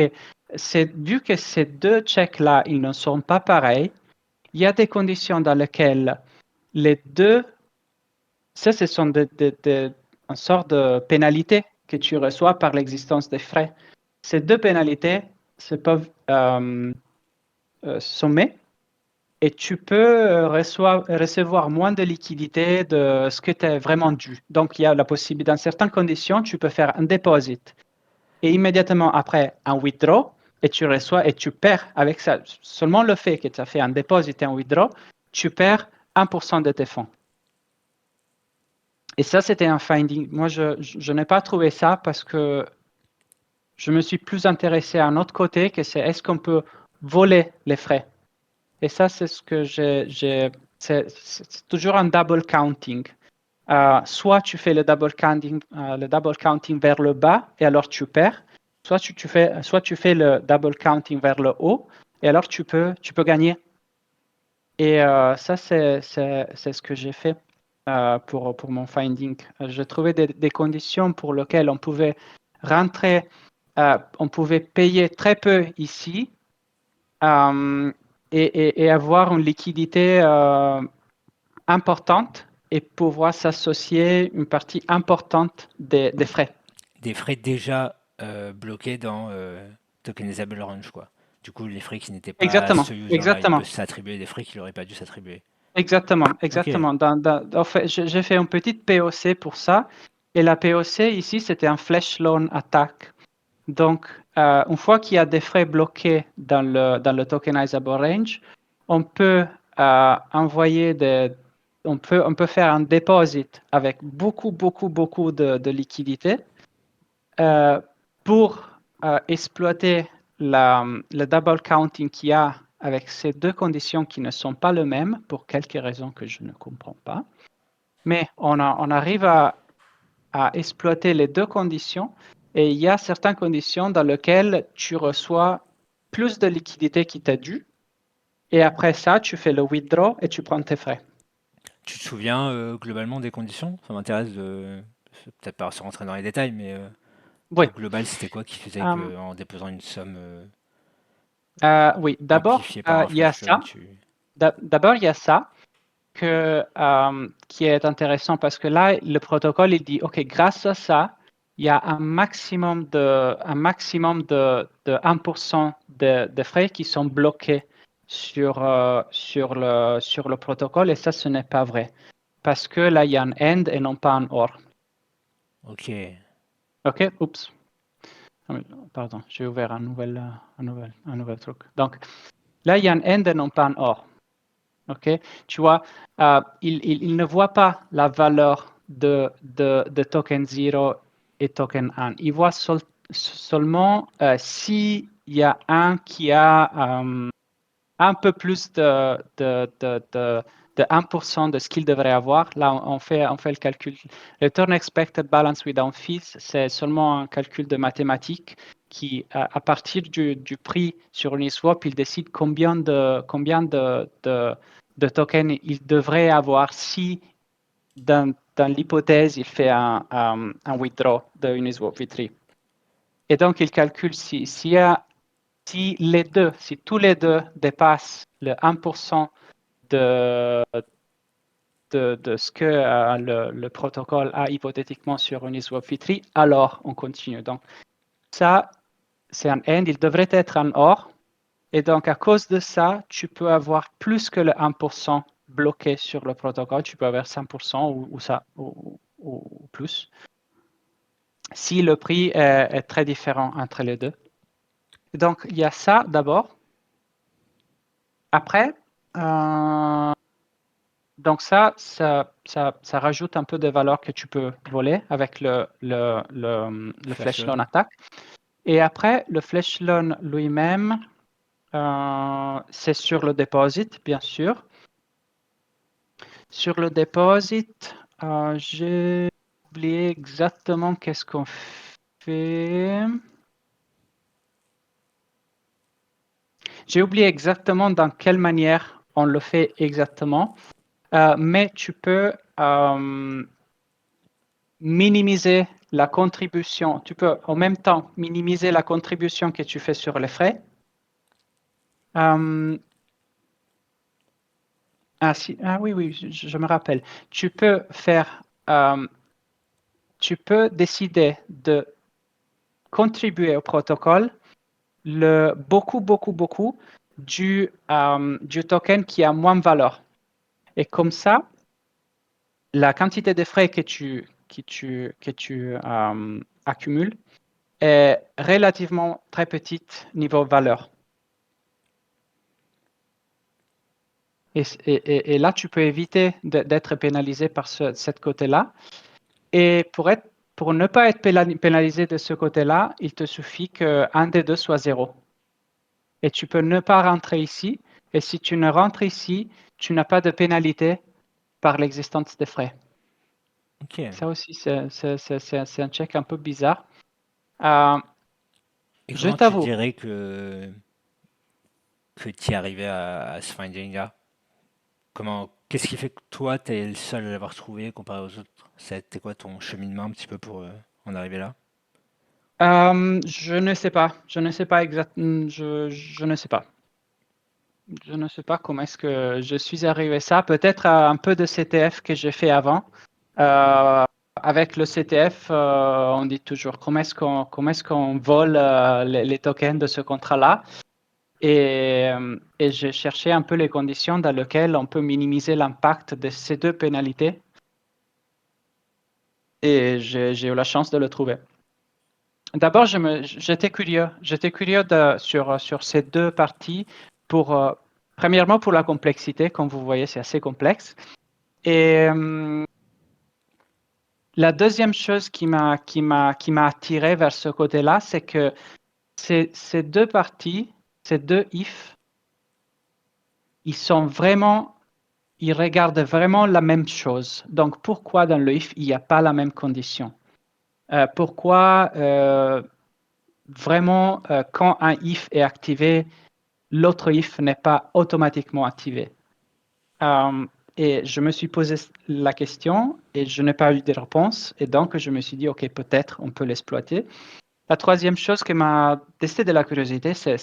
vu que ces deux checks-là, ils ne sont pas pareils, il y a des conditions dans lesquelles les deux, ça, ce sont une sorte de pénalité que tu reçois par l'existence des frais. Ces deux pénalités se peuvent sommer et tu peux recevoir moins de liquidité de ce que tu as vraiment dû. Donc, il y a la possibilité, dans certaines conditions, tu peux faire un deposit et immédiatement après un withdraw et tu reçois et tu perds avec ça. Seulement le fait que tu as fait un deposit et un withdraw, tu perds 1% de tes fonds. Et ça, c'était un finding. Moi, je n'ai pas trouvé ça parce que je me suis plus intéressé à un autre côté, que c'est est-ce qu'on peut voler les frais. Et ça, c'est ce que c'est toujours un double counting. Soit tu fais le double counting vers le bas et alors tu perds, soit tu fais le double counting vers le haut et alors tu peux gagner. Et ça, c'est ce que j'ai fait pour mon finding. J'ai trouvé des conditions pour lesquelles on pouvait rentrer, on pouvait payer très peu ici et avoir une liquidité importante et pouvoir s'associer une partie importante des frais. Des frais déjà bloqués dans tokenizable range quoi. Du coup, les frais qui n'étaient pas à Exactement, ce user-là, il peut exactement, s'attribuer des frais qu'il n'aurait pas dû s'attribuer. exactement, Ok. exactement. En fait, j'ai fait une petite POC pour ça. Et la POC ici, c'était un flash loan attack. Donc, une fois qu'il y a des frais bloqués dans le tokenizable range, on peut on peut faire un deposit avec beaucoup, beaucoup, beaucoup de liquidités pour exploiter le double counting qu'il y a avec ces deux conditions qui ne sont pas les mêmes pour quelques raisons que je ne comprends pas. Mais on arrive à exploiter les deux conditions et il y a certaines conditions dans lesquelles tu reçois plus de liquidité qui t'est due et après ça, tu fais le withdraw et tu prends tes frais. Tu te souviens globalement des conditions? Ça m'intéresse de peut-être pas se rentrer dans les détails, mais Oui, au global, c'était quoi qui faisait euh, qu'en déposant une somme oui. D'abord, amplifiée par un il y a flash loan, ça. D'abord, il y a ça qui est intéressant parce que là, le protocole, il dit, OK, grâce à ça, il y a un maximum de 1% de frais qui sont bloqués sur le protocole et ça, ce n'est pas vrai. Parce que là, il y a un AND et non pas un OR. Ok. OK, oups. Pardon, j'ai ouvert un nouvel truc. Donc, là, il y a un AND et non pas un OR. OK? Tu vois, il ne voit pas la valeur de token 0 et token 1. Il voit seulement s'il y a un qui a un peu plus de 1% de ce qu'il devrait avoir. Là, on fait le calcul. Le Return Expected Balance Without Fees, c'est seulement un calcul de mathématiques qui, à partir du prix sur Uniswap, il décide combien de tokens il devrait avoir si, dans l'hypothèse, il fait un withdraw de Uniswap V3. Et donc, il calcule s'il y a si tous les deux dépassent le 1% de ce que le protocole a hypothétiquement sur une swap fee, alors on continue. Donc, ça, c'est un AND, il devrait être un OR. Et donc, à cause de ça, tu peux avoir plus que le 1% bloqué sur le protocole. Tu peux avoir 5% ou plus. Si le prix est très différent entre les deux. Donc, il y a ça d'abord. Après, donc ça rajoute un peu de valeur que tu peux voler avec le flash loan attack. Et après, le flash loan lui-même, c'est sur le deposit, bien sûr. Sur le deposit, j'ai oublié exactement qu'est-ce qu'on fait. J'ai oublié exactement dans quelle manière on le fait exactement, mais tu peux minimiser la contribution. Tu peux en même temps minimiser la contribution que tu fais sur les frais. Oui, je me rappelle. Tu peux décider de contribuer au protocole beaucoup du token qui a moins de valeur. Et comme ça, la quantité de frais que tu accumules est relativement très petite niveau valeur. Et là, tu peux éviter d'être pénalisé par cette côté-là. Et pour ne pas être pénalisé de ce côté-là, il te suffit qu'un des deux soit 0. Et tu peux ne pas rentrer ici. Et si tu ne rentres ici, tu n'as pas de pénalité par l'existence des frais. Ok. Ça aussi, c'est un check un peu bizarre. Et Je comment tu t'avoue. dirais que tu es arrivé à ce finding-là? Qu'est-ce qui fait que toi, tu es le seul à l'avoir trouvé comparé aux autres? C'était quoi ton cheminement un petit peu pour en arriver là? Je ne sais pas. Je ne sais pas exactement. Je ne sais pas. Je ne sais pas comment est-ce que je suis arrivé à ça. Peut-être un peu de CTF que j'ai fait avant. Avec le CTF, on dit toujours comment est-ce qu'on vole les tokens de ce contrat-là. Et j'ai cherché un peu les conditions dans lesquelles on peut minimiser l'impact de ces deux pénalités. Et j'ai eu la chance de le trouver. D'abord, j'étais curieux. Sur ces deux parties. Premièrement, pour la complexité. Comme vous voyez, c'est assez complexe. Et la deuxième chose qui m'a attiré vers ce côté-là, c'est que ces deux parties, ces deux if, ils regardent vraiment la même chose. Donc, pourquoi dans le if, il n'y a pas la même condition? Pourquoi vraiment, quand un if est activé, l'autre if n'est pas automatiquement activé? Et je me suis posé la question et je n'ai pas eu de réponse. Et donc, je me suis dit, OK, peut-être on peut l'exploiter. La troisième chose qui m'a testé de la curiosité, c'est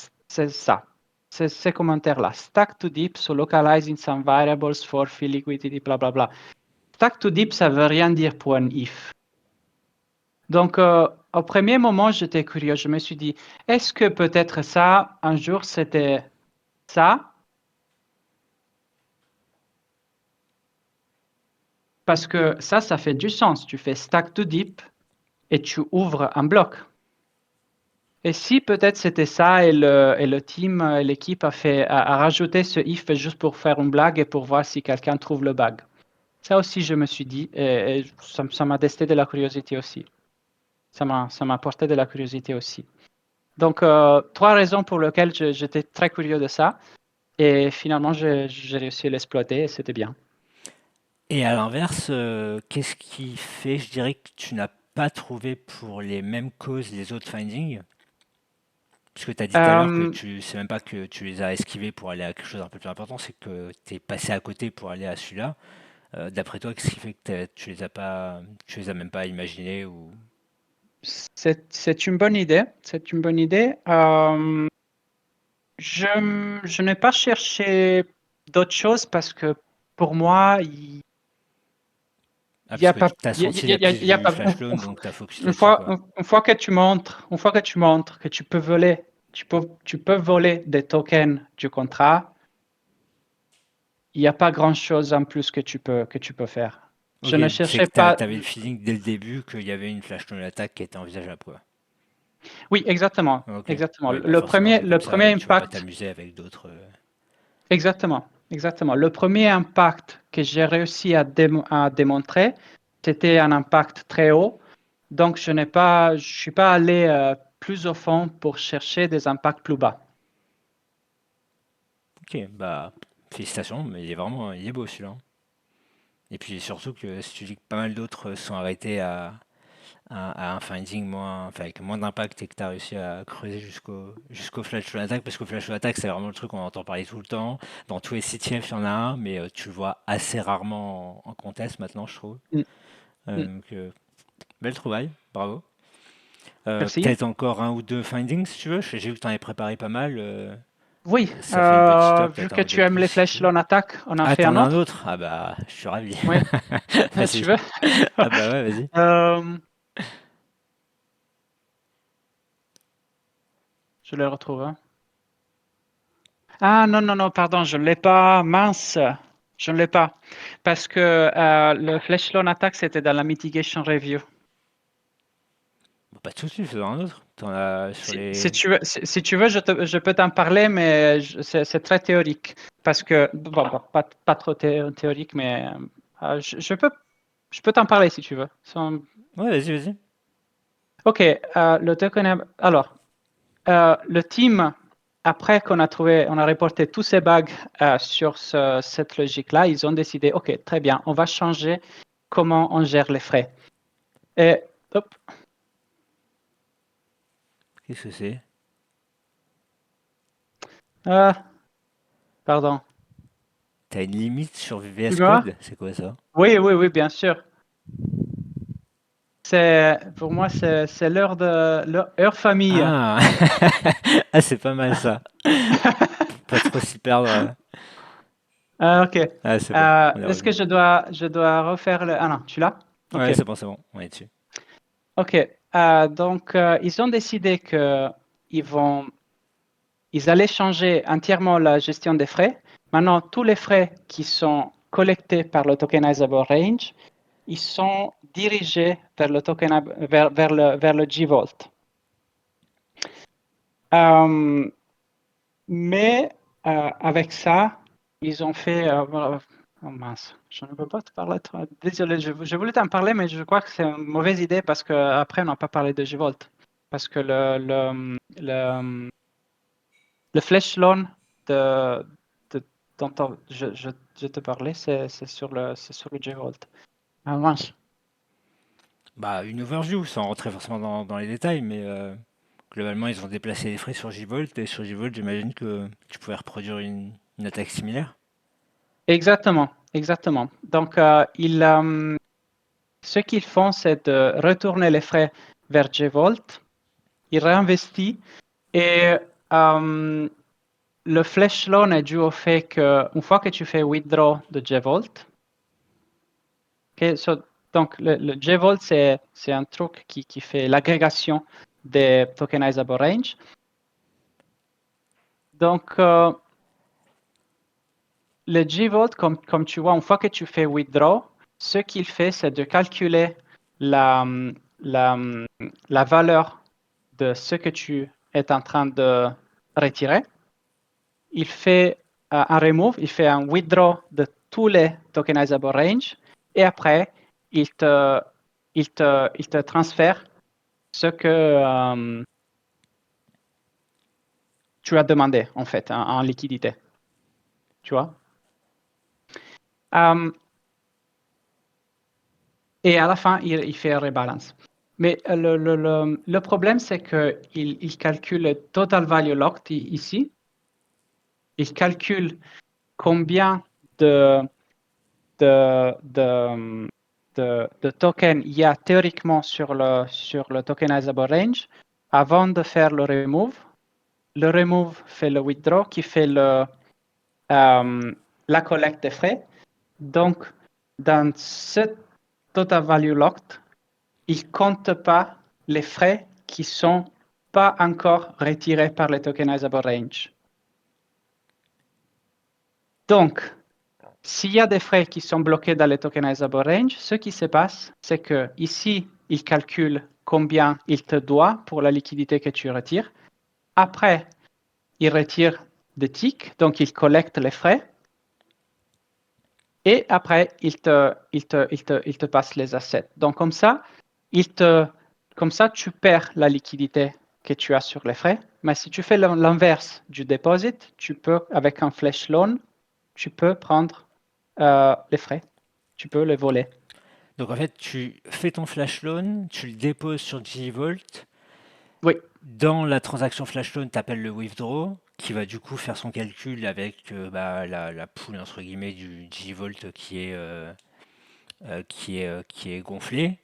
ça. C'est ces commentaires-là. Stack to deep, so localizing some variables for fee liquidity, bla bla bla. Stack to deep, ça veut rien dire pour un if. Donc, au premier moment, j'étais curieux. Je me suis dit, est-ce que peut-être ça, un jour, c'était ça? Parce que ça fait du sens. Tu fais stack to deep et tu ouvres un bloc. Et si peut-être c'était ça et le team, l'équipe a rajouté ce if juste pour faire une blague et pour voir si quelqu'un trouve le bug. Ça aussi, je me suis dit, et ça m'a testé de la curiosité aussi. Ça m'a apporté de la curiosité aussi. Donc, trois raisons pour lesquelles j'étais très curieux de ça. Et finalement, j'ai réussi à l'exploiter et c'était bien. Et à l'inverse, qu'est-ce qui fait, je dirais, que tu n'as pas trouvé pour les mêmes causes les autres findings? Parce que tu as dit tout à l'heure que c'est même pas que tu les as esquivés pour aller à quelque chose d'un peu plus important, c'est que tu es passé à côté pour aller à celui-là. D'après toi, qu'est-ce qui fait que tu les as même pas imaginés ou... C'est une bonne idée. C'est une bonne idée. Je n'ai pas cherché d'autres choses parce que pour moi, il Ah, n'y parce a que pas, tu as il y a- senti il y a- la il y a- piste il y a du pas- flash loan, donc tu as focus une là-dessus, quoi. fois, une fois que tu montres, une fois que tu montres que tu peux voler des tokens du contrat, il n'y a pas grand-chose en plus que tu peux faire. Je Ok, ne c'est cherchais que pas. t'avais le feeling dès le début qu'il y avait une flash loan attaque qui était envisageable, quoi. Oui, exactement, Ok. exactement. Oui, bah forcément, vu Le comme premier ça, tu vas pas impact, t'amuser avec d'autres. exactement, exactement. Le premier impact que j'ai réussi à démontrer, c'était un impact très haut. Donc, je suis pas allé plus au fond pour chercher des impacts plus bas. Ok, bah félicitations, mais il est beau celui-là. Et puis surtout que si tu dis que pas mal d'autres se sont arrêtés à un finding moins, enfin, avec moins d'impact et que tu as réussi à creuser jusqu'au flash loan attack, parce qu'au flash loan attack, c'est vraiment le truc qu'on entend parler tout le temps. Dans tous les CTF, il y en a un, mais tu le vois assez rarement en contest maintenant, je trouve. Mm, mm. Donc, belle trouvaille, bravo. Merci. Peut-être encore un ou deux findings si tu veux. J'ai vu que tu en avais préparé pas mal. Oui, Ça fait une petite heure, vu peut-être que un ou tu deux aimes plus les si tu flèches veux. Lone Attack, on en Ah, fait t'en un as un autre. autre? Ah bah, je suis ravi. Oui, Vas-y. tu veux? Ah bah ouais, vas-y. Euh, je le retrouve. Hein. Ah non, non, non, pardon, je ne l'ai pas. Mince, je ne l'ai pas. Parce que le Flash Loan Attack, c'était dans la Mitigation Review. Bon, pas de soucis, faisons un autre. T'en as sur Si les. tu veux, si tu veux je peux t'en parler, mais c'est très théorique. Parce que, bon, pas trop théorique, mais je peux t'en parler si tu veux. Ouais, vas-y, vas-y. Ok, le token. Alors, le team, après qu'on a on a reporté tous ces bugs sur cette logique-là, ils ont décidé, ok, très bien, on va changer comment on gère les frais. Et, hop, Qu'est-ce que c'est? ah, pardon. T'as une limite sur VS Dis-moi. Code? C'est quoi ça? Oui, oui, oui, bien sûr. Pour moi, c'est l'heure famille. Ah! Ah, c'est pas mal ça. Pour pas trop s'y perdre. Ah, ok. Ah, c'est bon, on est Est-ce que revenu. je dois refaire le... Ah non, tu l'as? Ok. Ouais, c'est bon, on est dessus. Ok. Donc, ils ont décidé que ils vont ils allaient changer entièrement la gestion des frais. Maintenant, tous les frais qui sont collectés par le tokenizable range, ils sont dirigés vers le, vers le G-Vault. Mais avec ça, ils ont fait... oh mince, je ne peux pas te parler. Désolé, je voulais t'en parler, mais je crois que c'est une mauvaise idée parce qu'après, on n'a pas parlé de G-Vault. Parce que le flash loan dont je te parlais, c'est sur le J-Vault. Ah mince. Bah, une overview, sans rentrer forcément dans les détails, mais globalement, ils ont déplacé les frais sur J-Volt, et sur J-Volt, j'imagine que tu pouvais reproduire une attaque similaire. Exactement, exactement. Donc, ce qu'ils font, c'est de retourner les frais vers J-Vault. Ils réinvestissent et le flash loan est dû au fait qu'une fois que tu fais withdraw de J-Vault, donc le J-Vault, c'est un truc qui fait l'agrégation des tokenizable range. Donc, le G-Vault, comme tu vois, une fois que tu fais withdraw, ce qu'il fait, c'est de calculer la, la valeur de ce que tu es en train de retirer. Il fait un remove, il fait un withdraw de tous les tokenizable range et après, il te transfère ce que tu as demandé, en fait, en liquidité. Tu vois? Et à la fin, il fait un rebalance. Mais le problème, c'est qu'il calcule le total value locked ici. Il calcule combien de, de, de, de tokens il y a théoriquement sur le tokenizable range avant de faire le remove. le remove fait le withdraw qui fait la collecte des frais. Donc, dans ce total value locked, il compte pas les frais qui sont pas encore retirés par le tokenizable range. Donc, s'il y a des frais qui sont bloqués dans le tokenizable range, ce qui se passe, c'est que ici, il calcule combien il te doit pour la liquidité que tu retires. Après, il retire des ticks, donc il collecte les frais. Et après, il te passe les assets. Donc, comme ça, tu perds la liquidité que tu as sur les frais. Mais si tu fais l'inverse du deposit, tu peux, avec un flash loan, tu peux prendre les frais. Tu peux les voler. Donc en fait, tu fais ton flash loan, tu le déposes sur Digivolt. Oui, Dans la transaction flash loan, tu appelles le withdraw, qui va du coup faire son calcul avec la pool entre guillemets du Digivolt qui est gonflée.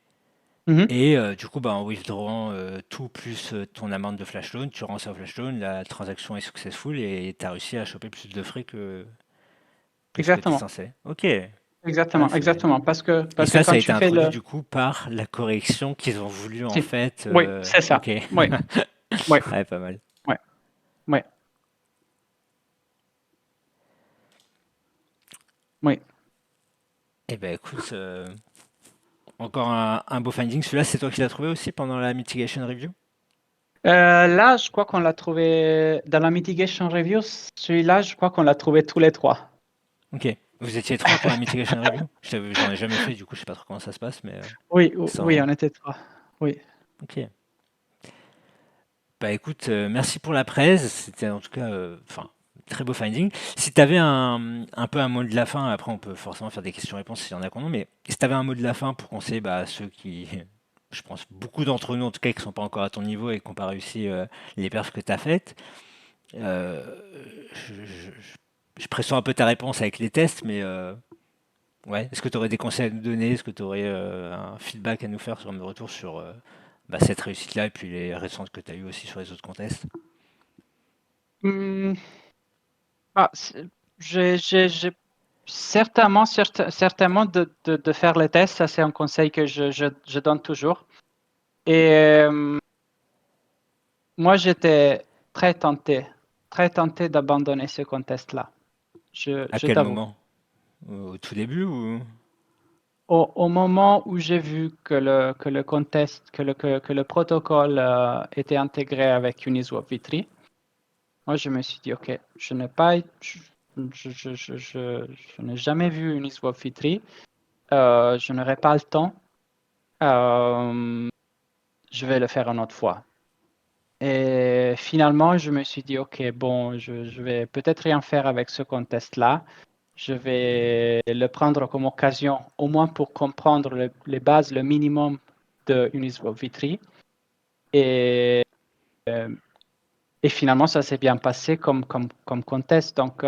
mhm, Et du coup, en withdrawant tout plus ton amount de flash loan, tu rends ça au flash loan, la transaction est successful et tu as réussi à choper plus de frais que ce que tu es exactement. censé. Ok. Ah, Exactement, exactement. Parce que, Et parce que ça a quand été tu fais introduit le... du coup par la correction qu'ils ont voulu en Si. fait. Oui, c'est ça. Ok. Oui, oui, Ouais, pas mal. oui, oui, oui. Eh ben écoute, encore un beau finding. Celui-là, c'est toi qui l'as trouvé aussi pendant la mitigation review? Là, je crois qu'on l'a trouvé dans la mitigation review. Celui-là, je crois qu'on l'a trouvé tous les trois. Ok. Vous étiez trois pour la mitigation review? J'en ai jamais fait, du coup, je sais pas trop comment ça se passe, mais Oui, oui, sans. on était trois. Oui. Ok. Bah écoute, merci pour la presse. C'était en tout cas, très beau finding. Si tu avais un peu un mot de la fin, après on peut forcément faire des questions-réponses s'il y en a qu'on a, mais si tu avais un mot de la fin pour conseiller ceux qui, je pense beaucoup d'entre nous en tout cas, qui sont pas encore à ton niveau et qui n'ont pas réussi les perfs que tu as faites, euh, je pressens un peu ta réponse avec les tests, mais ouais, est-ce que tu aurais des conseils à nous donner? Est-ce que tu aurais un feedback à nous faire sur nos retours sur cette réussite-là et puis les récentes que tu as eues aussi sur les autres contests? Hmm, ah, j'ai certainement de faire les tests. Ça, c'est un conseil que je donne toujours. Et moi, j'étais très tenté d'abandonner ce contest-là. À Je quel t'avoue. moment? Au tout début ou? Au moment où j'ai vu que le contest, que le protocole était intégré avec Uniswap v3, moi je me suis dit, ok, je n'ai pas, je n'ai jamais vu Uniswap v3, je n'aurai pas le temps, euh, je vais le faire une autre fois. Et finalement, je me suis dit, ok, bon, je vais peut-être rien faire avec ce contest-là. Je vais le prendre comme occasion, au moins pour comprendre les bases, le minimum de Uniswap v3. Et, euh, et finalement, ça s'est bien passé comme contest. Donc,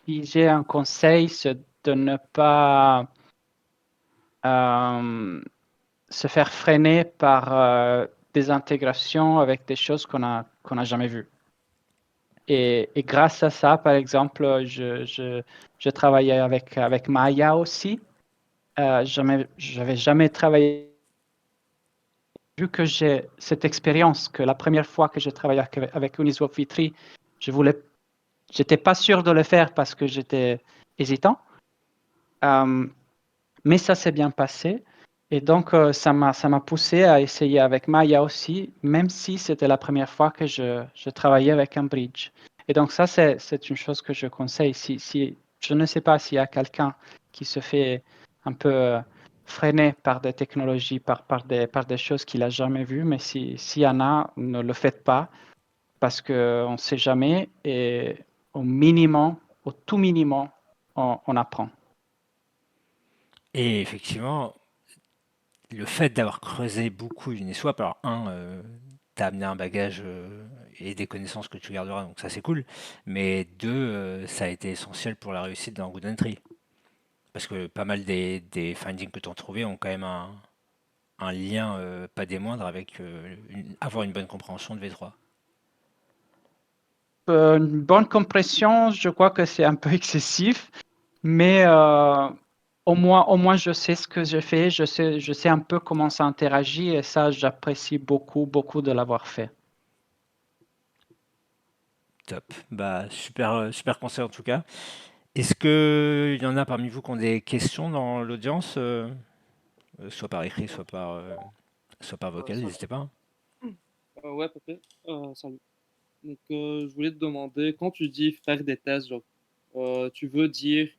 si j'ai un conseil, c'est de ne pas se faire freiner par des intégrations avec des choses qu'on a jamais vues. Et grâce à ça, par exemple, je travaillais avec Maya aussi. J'avais jamais travaillé. Vu que j'ai cette expérience, que la première fois que je travaillais avec Uniswap v3, j'étais pas sûr de le faire parce que j'étais hésitant. Mais ça s'est bien passé. Et donc, ça m'a poussé à essayer avec Maya aussi, même si c'était la première fois que je travaillais avec un bridge. Et donc, ça, c'est une chose que je conseille. Je ne sais pas s'il y a quelqu'un qui se fait un peu freiner par des technologies, par des choses qu'il n'a jamais vues, mais s'il y en a, ne le faites pas parce qu'on ne sait jamais. Et au minimum, au tout minimum, on apprend. Et effectivement, le fait d'avoir creusé beaucoup Uniswap, alors t'as amené un bagage et des connaissances que tu garderas, donc ça c'est cool. Mais deux, ça a été essentiel pour la réussite d'un Good Entry. Parce que pas mal des findings que tu as trouvés ont quand même un lien pas des moindres avec avoir une bonne compréhension de V3. Une bonne compression, je crois que c'est un peu excessif, mais au moins je sais ce que je fais, je sais un peu comment ça interagit et ça, j'apprécie beaucoup, beaucoup de l'avoir fait. Top. Bah, super, super conseil en tout cas. Est-ce qu'il y en a parmi vous qui ont des questions dans l'audience, soit par écrit, soit par vocal, Salut. n'hésitez pas, hein. Ouais, Pépé. Salut. Donc, je voulais te demander, quand tu dis faire des tests, genre, tu veux dire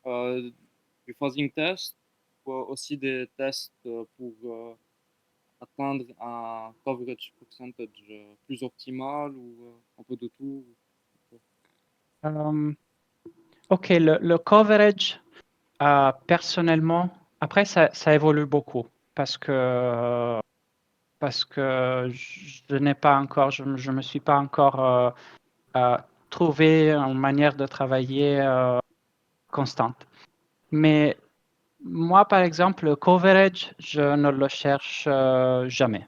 euh, du fuzzing test ou aussi des tests pour atteindre un coverage percentage plus optimal ou un peu de tout? Euh, ok, le coverage, personnellement, après ça évolue beaucoup parce que je n'ai pas encore, je me suis pas encore trouvé une manière de travailler constante. Mais moi, par exemple, le coverage, je ne le cherche jamais.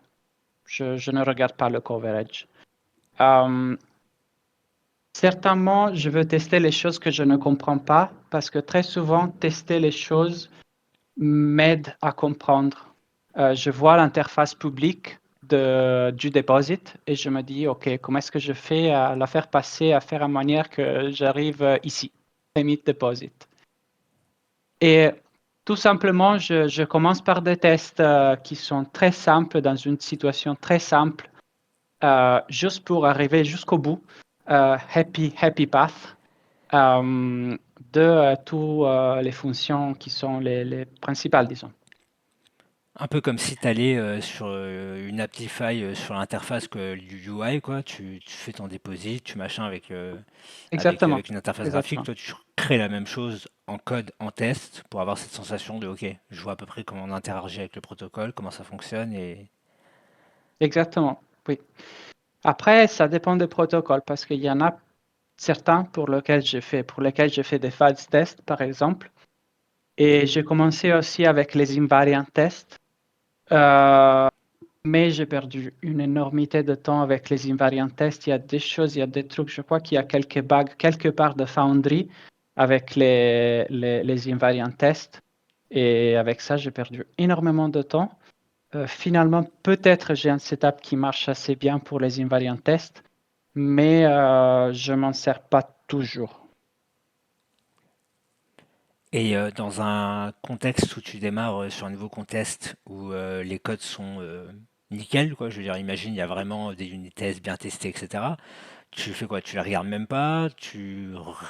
Je ne regarde pas le coverage. Certainement, je veux tester les choses que je ne comprends pas parce que très souvent, tester les choses m'aide à comprendre. Je vois l'interface publique du deposit et je me dis, OK, comment est-ce que je fais à la faire passer, à faire en manière que j'arrive ici, emit deposit. Et tout simplement, je commence par des tests qui sont très simples, dans une situation très simple, juste pour arriver jusqu'au bout, happy path, de toutes les fonctions qui sont les principales, disons. Un peu comme si tu allais sur une Aptify sur l'interface du UI, quoi. Tu fais ton déposit, tu machin Exactement, avec une interface graphique. exactement. Toi, tu crées la même chose en code, en test, pour avoir cette sensation de OK, je vois à peu près comment on interagit avec le protocole, comment ça fonctionne. Exactement, oui. Après, ça dépend des protocoles parce qu'il y en a certains pour lesquels j'ai fait des fuzz tests, par exemple. Et j'ai commencé aussi avec les invariant tests. Mais j'ai perdu une énormité de temps avec les invariant tests. Il y a des choses, il y a des trucs. Je crois qu'il y a quelques bugs quelque part de Foundry avec les invariant tests. Et avec ça, j'ai perdu énormément de temps. Finalement, peut-être j'ai un setup qui marche assez bien pour les invariant tests, mais je m'en sers pas toujours. Et dans un contexte où tu démarres sur un nouveau contest où les codes sont nickel, quoi. Je veux dire, imagine, il y a vraiment des unit tests bien testés, etc. Tu fais quoi? Tu les regardes même pas?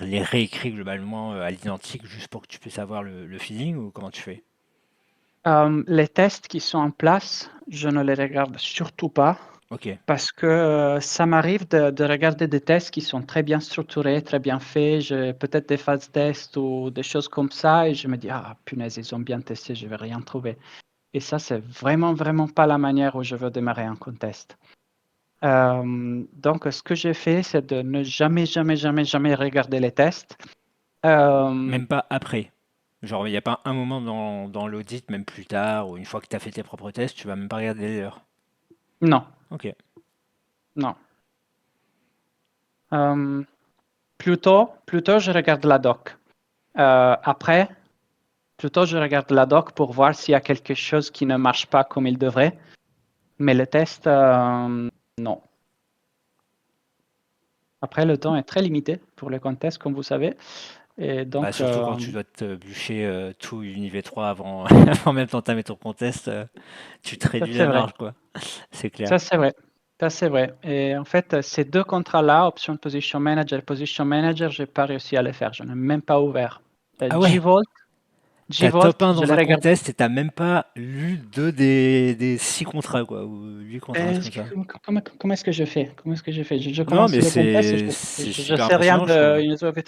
Les réécris globalement à l'identique juste pour que tu puisses avoir le feeling ou comment tu fais? Les tests qui sont en place, je ne les regarde surtout pas Ok. parce que ça m'arrive de regarder des tests qui sont très bien structurés, très bien faits. J'ai peut-être des phases tests ou des choses comme ça et je me dis, ah punaise, ils ont bien testé, je vais rien trouver. Et ça, c'est vraiment, vraiment pas la manière où je veux démarrer un contest. Donc, ce que j'ai fait, c'est de ne jamais, jamais, jamais, jamais regarder les tests. Même pas après. Genre, il n'y a pas un moment dans l'audit, même plus tard, ou une fois que tu as fait tes propres tests, tu vas même pas regarder les leurs. Non, Ok. non. Euh, plutôt, je regarde la doc. Après, plutôt, je regarde la doc pour voir s'il y a quelque chose qui ne marche pas comme il devrait. Mais le test, non. Après, le temps est très limité pour les contests, comme vous savez. Et Bah, donc, surtout quand tu dois te bûcher tout UniV3 avant, avant même d'entamer ton contest, tu te ça, réduis c'est la vrai. marge, quoi. C'est clair. Ça, c'est vrai. Ça, c'est vrai. Et en fait, ces deux contrats-là, Option Position Manager, j'ai pas réussi à les faire. Je n'ai même pas ouvert. Ah ouais, Gvault, t'as top 1 je dans l'ai un regardé. contest et t'as même pas lu deux des 6 contrats, quoi, ou 8 contrats, un truc comme ça. Comment est-ce que je fais? Comment est-ce que je fais? Je Non, commence mais le contest et c'est je super sais rien impressionnant, je de trouve. Uniswap.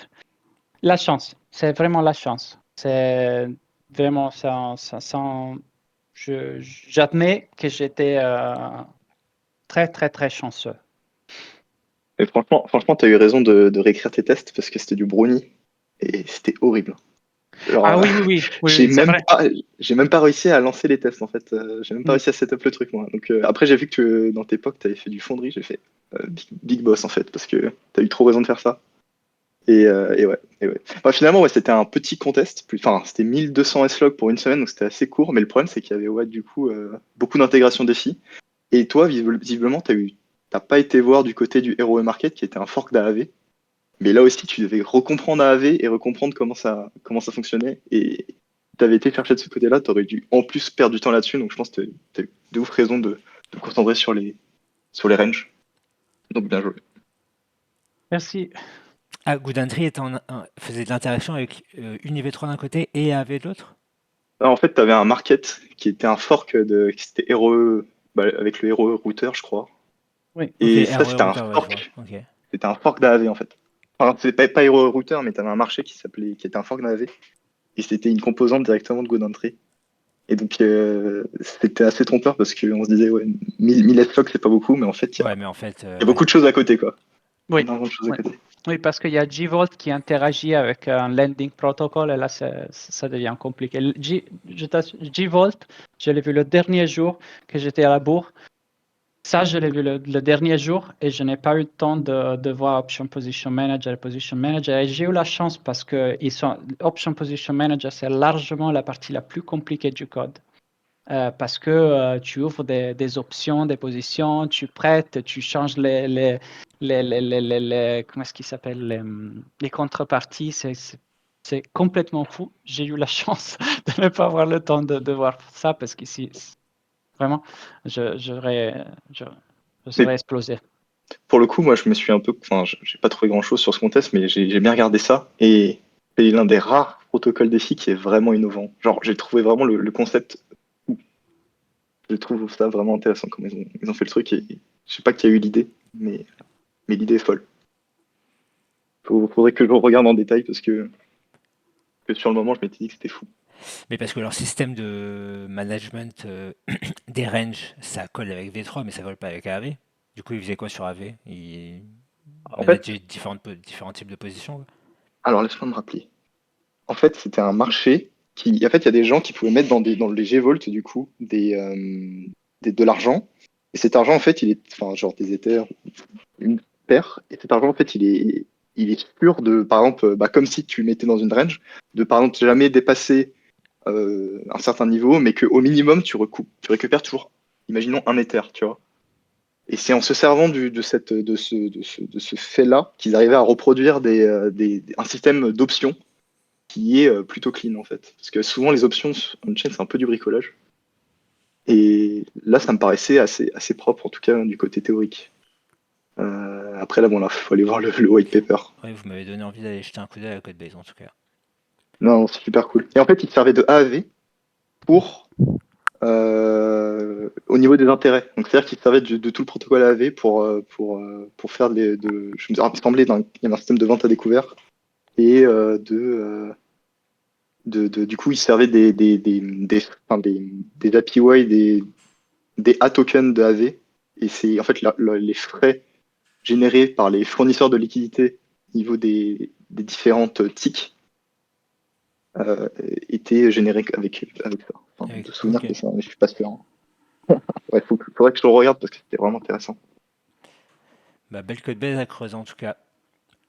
La chance, c'est vraiment la chance. C'est vraiment j'admets que j'étais très, très, très chanceux. Mais franchement, tu as eu raison de réécrire tes tests parce que c'était du brownie et c'était horrible. Genre, Ah oui, oui, oui, oui, oui, c'est vrai. j'ai même pas réussi à lancer les tests en fait. J'ai même pas Mm. réussi à setup le truc moi. Donc après, j'ai vu que dans tes POC, tu avais fait du fonderie. J'ai fait, big boss en fait, parce que t'as eu trop raison de faire ça. Et ouais, et ouais. Bah, finalement, ouais, c'était un petit contest. Enfin, c'était 1200 S-log pour une semaine, donc c'était assez court. Mais le problème, c'est qu'il y avait ouais, du coup beaucoup d'intégration défis. Et toi, visiblement, t'as pas été voir du côté du ROE Market, qui était un fork d'AAV. Mais là aussi, tu devais recomprendre AAV et recomprendre comment ça fonctionnait. Et tu avais été chercher de ce côté-là, tu aurais dû en plus perdre du temps là-dessus. Donc je pense que tu as eu de ouf raison de te concentrer sur les ranges. Donc bien joué. Merci. Ah, Good Entry faisait de l'interaction avec UniV3 d'un côté et AV de l'autre? Alors, en fait, tu avais un market qui était un fork qui c'était ROE, bah, avec le ROE router, je crois. Oui. Ok, Et ça, RE c'était un router, ouais, je vois. fork. Ok. C'était un fork d'AAV en fait. Enfin, c'était pas ROE router, mais tu avais un marché qui était un fork d'AAV. Et c'était une composante directement de GoDaddy. Et donc, c'était assez trompeur parce qu'on se disait, ouais, 1000 S-log, c'est pas beaucoup, mais en fait, Ouais, mais en fait, il y a ouais. beaucoup de choses à côté, quoi. Oui. Énormément de choses à Oui. côté. Oui, parce qu'il y a Gvolt qui interagit avec un landing protocol et là, ça devient compliqué. Gvolt, je l'ai vu le dernier jour que j'étais à la bourre. Ça, je l'ai vu le dernier jour et je n'ai pas eu le temps de voir Option Position Manager et Position Manager. Et j'ai eu la chance parce que Option Position Manager, c'est largement la partie la plus compliquée du code. Parce que tu ouvres des options, des positions, tu prêtes, tu changes comment est-ce qu'il s'appelle, les contreparties. C'est complètement fou. J'ai eu la chance de ne pas avoir le temps de voir ça parce qu'ici, vraiment, je Mais serais explosé. pour le coup, moi, je me suis un peu. Enfin, j'ai pas trouvé grand-chose sur ce contest, mais j'ai bien regardé ça. Et c'est l'un des rares protocoles défis qui est vraiment innovant. Genre, j'ai trouvé vraiment le concept. Fou. Je trouve ça vraiment intéressant comme ils ont fait le truc. Et je sais pas qui a eu l'idée, mais l'idée est folle. Faudrait que je le regarde en détail parce que sur le moment, je m'étais dit que c'était fou. Mais parce que leur système de management des ranges, ça colle avec V3, mais ça colle pas avec AV. Du coup, ils faisaient quoi sur AV? Ils En fait, manageaient différents types de positions, quoi. alors laisse-moi me rappeler. En fait, c'était un marché qui. En fait, il y a des gens qui pouvaient mettre dans les G-Volt, du coup, de l'argent. Et cet argent, en fait, il est. Enfin, genre des Ethers, une paire. Et cet argent, en fait, il est sûr de. Par exemple, bah, comme si tu le mettais dans une range, de par exemple jamais dépasser un certain niveau, mais qu'au minimum, tu récupères toujours, imaginons, un Ether, tu vois. Et c'est en se servant de ce fait-là qu'ils arrivaient à reproduire un système d'options qui est plutôt clean en fait. Parce que souvent les options on-chain c'est un peu du bricolage. Et là ça me paraissait assez propre, en tout cas du côté théorique. Après là bon là faut aller voir le white paper. Ouais, vous m'avez donné envie d'aller jeter un coup d'œil à la Codebase, en tout cas. Non, c'est super cool. Et en fait il servait de AAV pour au niveau des intérêts. Donc c'est-à-dire qu'il servait de tout le protocole AAV pour faire je me semblait il y avait un système de vente à découvert et du coup, il servait enfin, des API, des A tokens de AV. Et c'est en fait les frais générés par les fournisseurs de liquidités au niveau des différentes TIC étaient générés avec ça. Enfin, de souvenir Ok. que ça, mais je suis pas sûr. Ouais, faudrait que je le regarde parce que c'était vraiment intéressant, Bah, belle Codebase à creuser, en tout cas.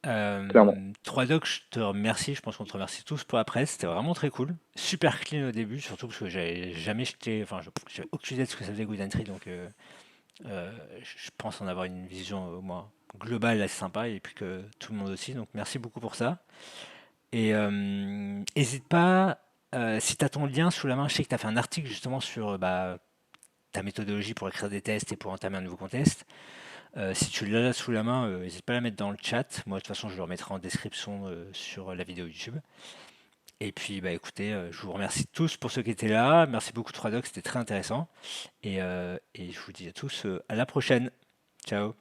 clairement. 3Doc, je te remercie. Je pense qu'on te remercie tous pour la presse. C'était vraiment très cool. Super clean au début, surtout parce que j'avais jamais jeté. Enfin, j'avais aucune idée de ce que ça faisait Good Entry, donc je pense en avoir une vision au moins globale assez sympa et puis que tout le monde aussi. Donc merci beaucoup pour ça. Et n'hésite pas, si tu as ton lien sous la main, je sais que tu as fait un article justement sur ta méthodologie pour écrire des tests et pour entamer un nouveau contest. Si tu l'as là sous la main, n'hésite pas à la mettre dans le chat. Moi, de toute façon, je le remettrai en description sur la vidéo YouTube. Et puis, bah écoutez, je vous remercie tous pour ceux qui étaient là. Merci beaucoup 3Doc, c'était très intéressant. Et je vous dis à tous à la prochaine. Ciao.